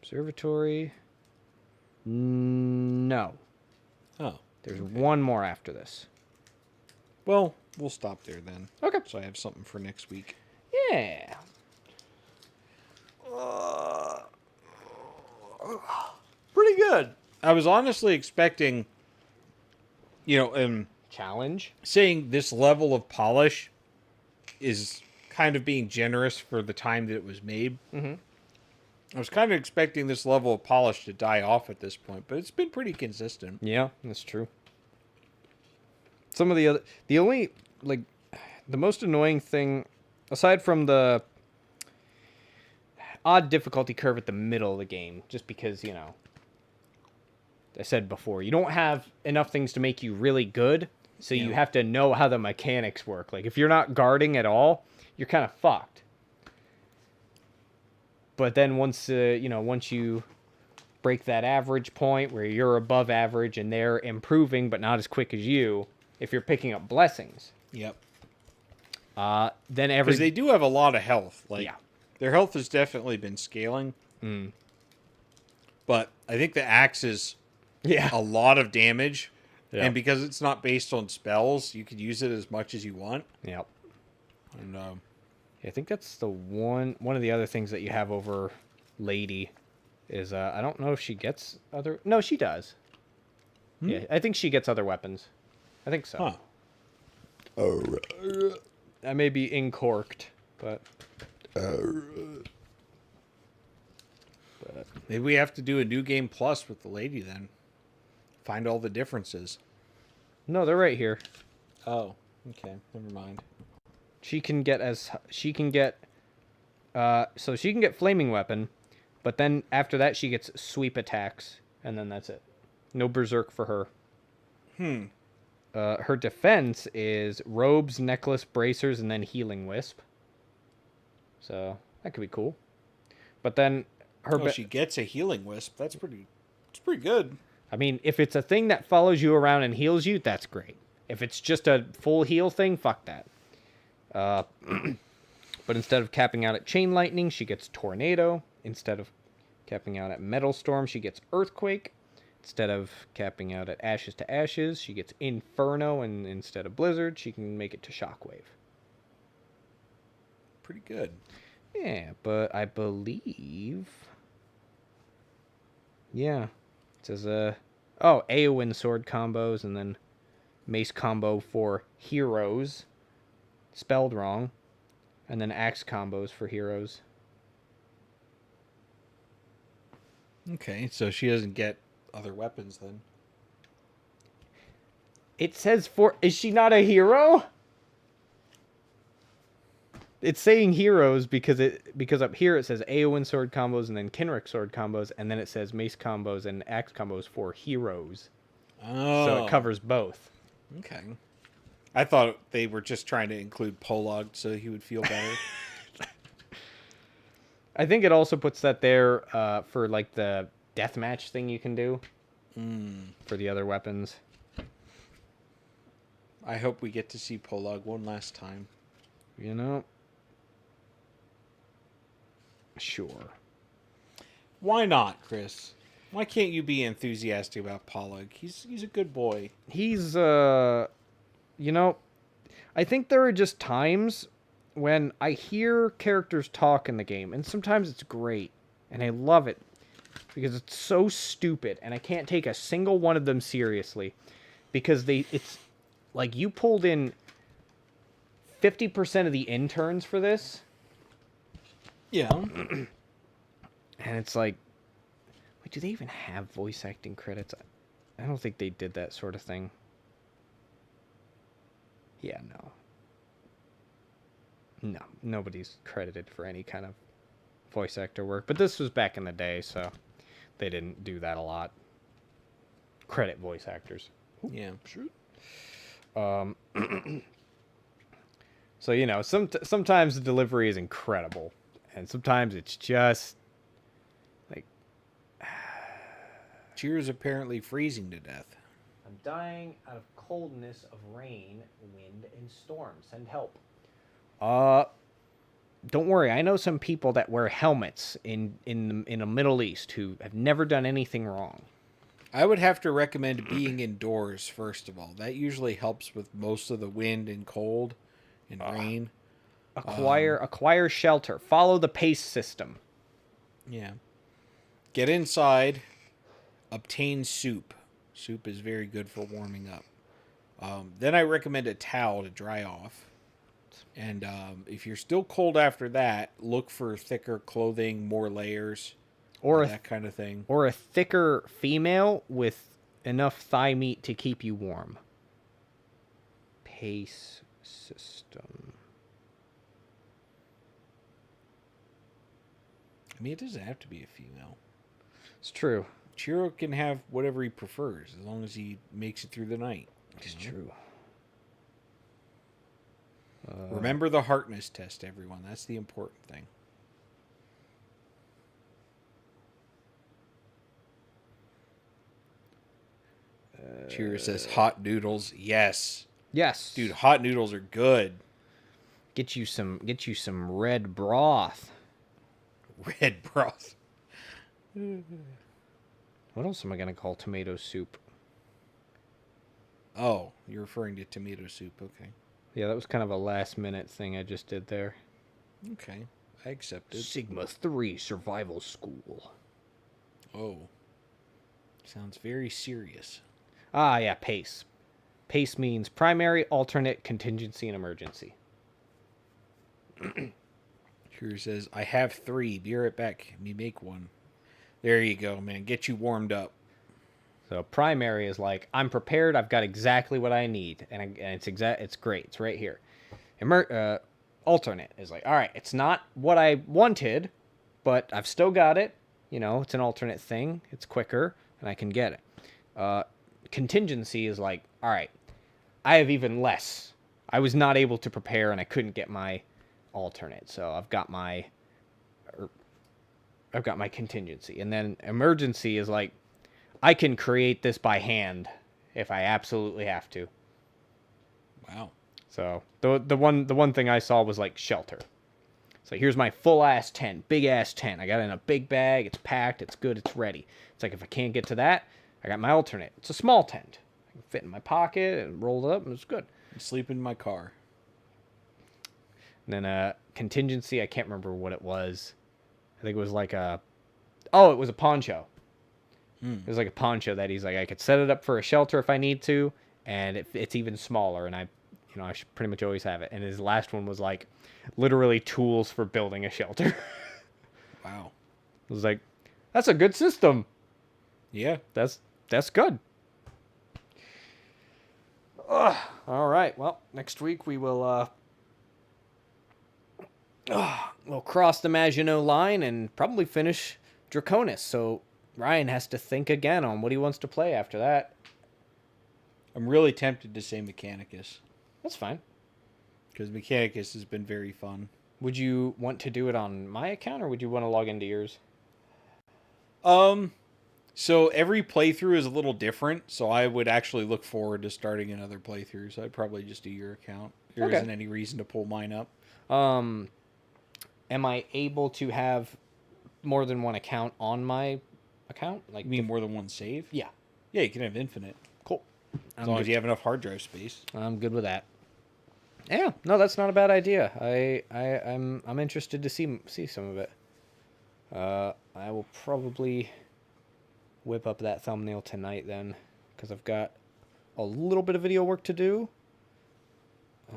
Observatory. No. Oh. There's one more after this. Well, we'll stop there then. Okay. So I have something for next week. Yeah. Pretty good. I was honestly expecting, Challenge. saying this level of polish is kind of being generous for the time that it was made. Mm-hmm. I was kind of expecting this level of polish to die off at this point, but it's been pretty consistent. Yeah, that's true. Some of the most annoying thing, aside from the odd difficulty curve at the middle of the game, just because, I said before, you don't have enough things to make you really good, so you have to know how the mechanics work. Like, if you're not guarding at all, you're kind of fucked. But then once you break that average point where you're above average and they're improving but not as quick as you, if you're picking up blessings. Yep. Then Because they do have a lot of health. Like, yeah. Their health has definitely been scaling. Mm. But I think the axe is a lot of damage. Yeah. And because it's not based on spells, you could use it as much as you want. Yep. And I think that's the one of the other things that you have over Lady is I don't know if she gets other... No, she does. Yeah, I think she gets other weapons. I think so. Huh. I may be incorked, but Maybe we have to do a new game plus with the lady then. Find all the differences. no, they're right here. Oh, okay. Never mind. She can get flaming weapon, but then after that she gets sweep attacks, and then that's it. No berserk for her. Her defense is robes, necklace, bracers, and then healing wisp. So that could be cool. But then she gets a healing wisp. It's pretty good. I mean, if it's a thing that follows you around and heals you, that's great. If it's just a full heal thing, fuck that. But instead of capping out at chain lightning, she gets tornado. Instead of capping out at metal storm, she gets earthquake. Instead of capping out at ashes to ashes, she gets inferno, and instead of blizzard, she can make it to shockwave. Pretty good. Yeah, but I believe... Yeah. It says, Aowen sword combos, and then mace combo for heroes. Spelled wrong. And then axe combos for heroes. Okay, so she doesn't get other weapons then. It says is she not a hero? It's saying heroes because up here it says Aowen sword combos and then Kenrick sword combos, and then it says mace combos and axe combos for heroes. Oh. So it covers both. Okay. I thought they were just trying to include Polog so he would feel better. I think it also puts that there for like the deathmatch thing you can do for the other weapons. I hope we get to see Polog one last time. Sure. Why not, Chris? Why can't you be enthusiastic about Polog? He's a good boy. He's I think there are just times when I hear characters talk in the game, and sometimes it's great, and I love it. because it's so stupid, and I can't take a single one of them seriously, because it's like you pulled in 50% of the interns for this. Yeah. And it's like, wait, do they even have voice acting credits? I don't think they did that sort of thing. Yeah, no. No, nobody's credited for any kind of voice actor work. But this was back in the day, so they didn't do that a lot. Credit voice actors. Yeah, sure. So, you know, sometimes the delivery is incredible. And sometimes it's just like... Cheers apparently freezing to death. I'm dying out of coldness of rain, wind, and storm. Send help. Don't worry. I know some people that wear helmets in the Middle East who have never done anything wrong. I would have to recommend being indoors, first of all. That usually helps with most of the wind and cold and rain. Acquire shelter. Follow the PACE system. Yeah. Get inside. Obtain soup. Soup is very good for warming up. Then I recommend a towel to dry off. And if you're still cold after that, look for thicker clothing, more layers, or that kind of thing. Or a thicker female with enough thigh meat to keep you warm. PACE system. I mean, it doesn't have to be a female. It's true. Chiro can have whatever he prefers, as long as he makes it through the night. It's true. Remember the hardness test, everyone. That's the important thing. Chiro says hot noodles. Yes. Yes. Dude, hot noodles are good. Get you some red broth. Red broth. What else am I going to call tomato soup? Oh, you're referring to tomato soup. Okay. Yeah, that was kind of a last-minute thing I just did there. Okay. I accept it. Sigma 3 Survival School. Oh. Sounds very serious. Ah, yeah, PACE. PACE means primary, alternate, contingency, and emergency. Here says, I have 3. Be right back. Me make one. There you go, man. Get you warmed up. So primary is like, I'm prepared. I've got exactly what I need, and it's great. It's right here. Alternate is like, all right, it's not what I wanted, but I've still got it. You know, it's an alternate thing. It's quicker, and I can get it. Contingency is like, all right, I have even less. I was not able to prepare, and I couldn't get my alternate, so I've got my contingency. And then emergency is like, I can create this by hand if I absolutely have to. Wow. So the one thing I saw was like shelter. So here's my full ass tent, big ass tent. I got it in a big bag. It's packed. It's good. It's ready. It's like if I can't get to that, I got my alternate. It's a small tent. I can fit in my pocket and roll it up, and it's good. Sleep in my car. And then contingency, I can't remember what it was. I think it was like it was a poncho. It was like a poncho that he's like, I could set it up for a shelter if I need to, and it's even smaller, and I should pretty much always have it. And his last one was like, literally tools for building a shelter. Wow. I was like, that's a good system. Yeah. That's good. All right. Well, next week we will we'll cross the Maginot Line and probably finish Draconus. So Ryan has to think again on what he wants to play after that. I'm really tempted to say Mechanicus. That's fine. Because Mechanicus has been very fun. Would you want to do it on my account, or would you want to log into yours? So every playthrough is a little different, so I would actually look forward to starting another playthrough, so I'd probably just do your account. There isn't any reason to pull mine up. Am I able to have more than one account on my account? Like, you mean more than one save? Yeah. Yeah, you can have infinite. Cool. As long as you have enough hard drive space. I'm good with that. Yeah, no, that's not a bad idea. I'm interested to see some of it. I will probably whip up that thumbnail tonight then, because I've got a little bit of video work to do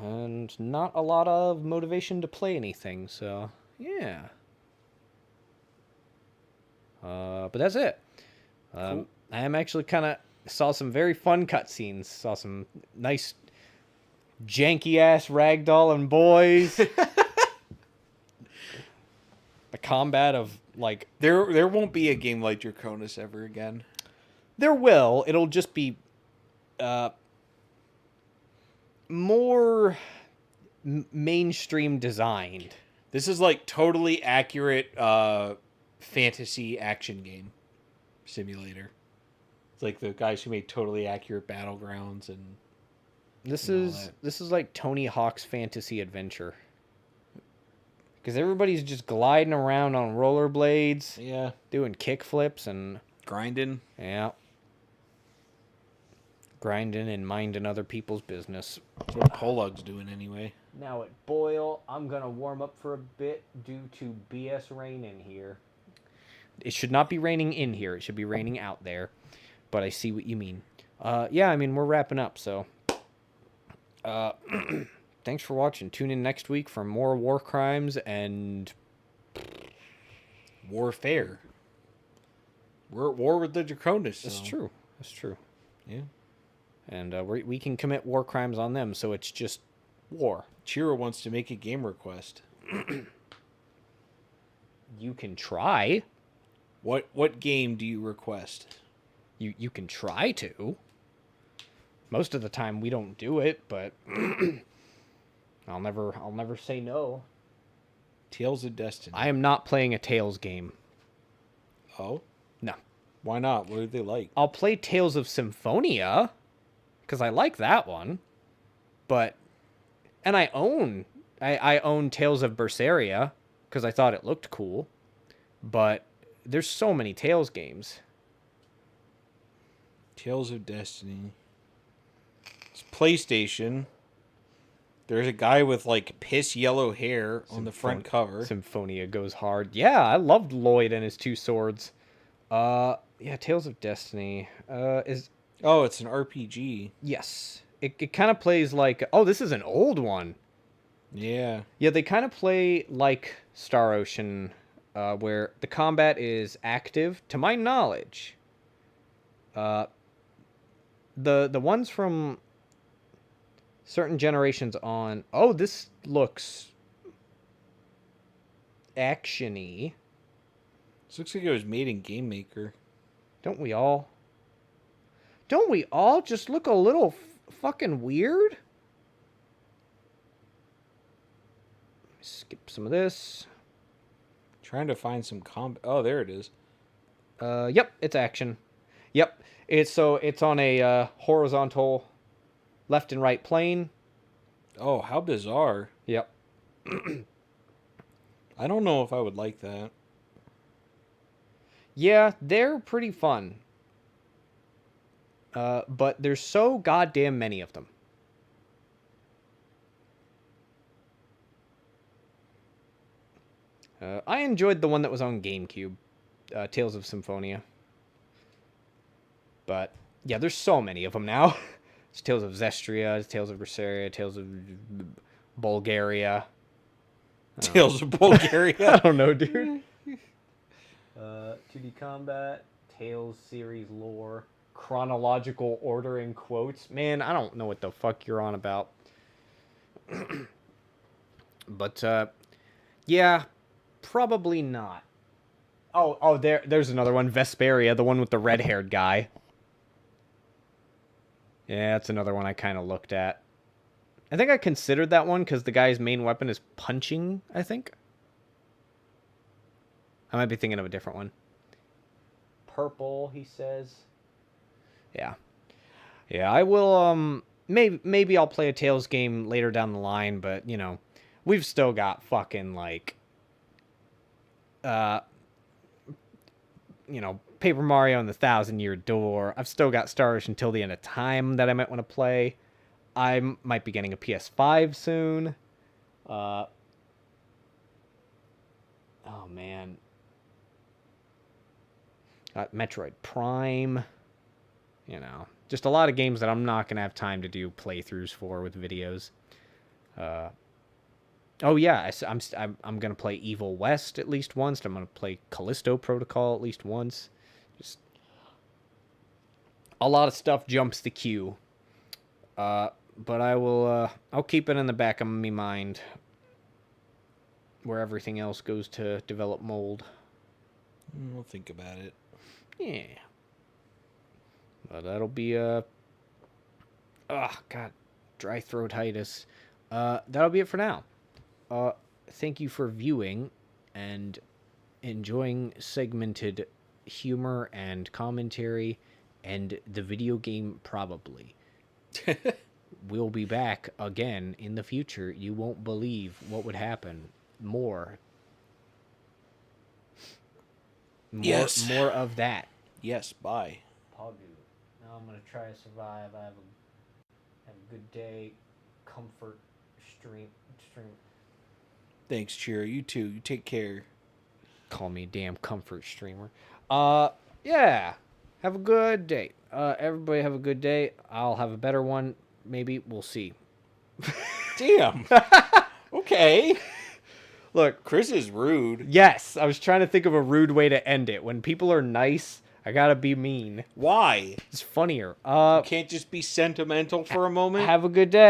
and not a lot of motivation to play anything, so yeah. But that's it. Cool. I am actually kind of saw some very fun cutscenes. Saw some nice janky ass ragdoll and boys. The combat of like There won't be a game like Draconus ever again. there will. It'll just be more mainstream designed. This is like totally accurate fantasy action game simulator. It's like the guys who made totally accurate Battlegrounds and This and all is that. this is like Tony Hawk's Fantasy Adventure. Because everybody's just gliding around on rollerblades, Yeah, doing kickflips and grinding. yeah, grinding and minding other people's business. That's what Polug's doing anyway. Now at Boyle, I'm gonna warm up for a bit due to BS rain in here. It should not be raining in here. It should be raining out there. But I see what you mean. Yeah, I mean, we're wrapping up, so. Thanks for watching. Tune in next week for more war crimes and Warfare. We're at war with the Draconus. That's so- true. That's true. Yeah. And we can commit war crimes on them, so it's just war. Chiro wants to make a game request. You can try. What game do you request? You can try to. Most of the time we don't do it, but I'll never say no. Tales of Destiny. I am not playing a Tales game. Oh? No. Why not? What are they like? I'll play Tales of Symphonia because I like that one. But and I own Tales of Berseria because I thought it looked cool. But there's so many Tales games. Tales of Destiny. It's PlayStation. There's a guy with like piss yellow hair on the front cover. Symphonia goes hard. Yeah, I loved Lloyd and his two swords. Yeah, Tales of Destiny is Oh, it's an RPG. yes. It kind of plays like this is an old one. Yeah. Yeah, they kind of play like Star Ocean, where the combat is active. To my knowledge, the ones from certain generations on. Oh, this looks action-y. This looks like it was made in Game Maker. Don't we all? Don't we all just look a little fucking weird? Skip some of this. Trying to find some combat. Oh, there it is. Yep, it's action. Yep, it's on a horizontal left and right plane. Oh, how bizarre. Yep. I don't know if I would like that. Yeah, they're pretty fun. But there's so goddamn many of them. I enjoyed the one that was on GameCube, Tales of Symphonia. But yeah, there's so many of them now. It's Tales of Zestria, it's Tales of Berseria, Tales of Bulgaria. Tales of Bulgaria. I don't know, dude. 2D combat, Tales series lore, chronological order in quotes. Man, I don't know what the fuck you're on about. But yeah, probably not. Oh, there's another one, Vesperia, the one with the red-haired guy. Yeah, that's another one I kind of looked at. I think I considered that one because the guy's main weapon is punching, I think. I might be thinking of a different one. Purple, he says. Yeah. Yeah, I will, maybe I'll play a Tales game later down the line, but, you know, we've still got fucking, like, you know, Paper Mario and the Thousand-Year Door. I've still got Star Ocean Until the End of Time that I might want to play. I might be getting a PS5 soon. Oh, man. Metroid Prime. You know, just a lot of games that I'm not going to have time to do playthroughs for with videos. Oh yeah, I'm going to play Evil West at least once. I'm going to play Callisto Protocol at least once. Just a lot of stuff jumps the queue. But I'll keep it in the back of my mind where everything else goes to develop mold. We'll think about it. Yeah. But that'll be oh god, dry throatitis. That'll be it for now. Thank you for viewing and enjoying segmented humor and commentary and the video game probably. We'll be back again in the future. You won't believe what would happen. More Yes. More of that. Yes, bye. Pogu. Now I'm gonna try to survive. I have a good day. Comfort stream. Thanks, Cheer. You too. You take care. Call me a damn comfort streamer. Yeah. Have a good day. Everybody have a good day. I'll have a better one. Maybe. We'll see. Damn. Okay. Look, Chris is rude. yes, I was trying to think of a rude way to end it. When people are nice, I gotta be mean. Why? It's funnier. You can't just be sentimental for a moment? Have a good day.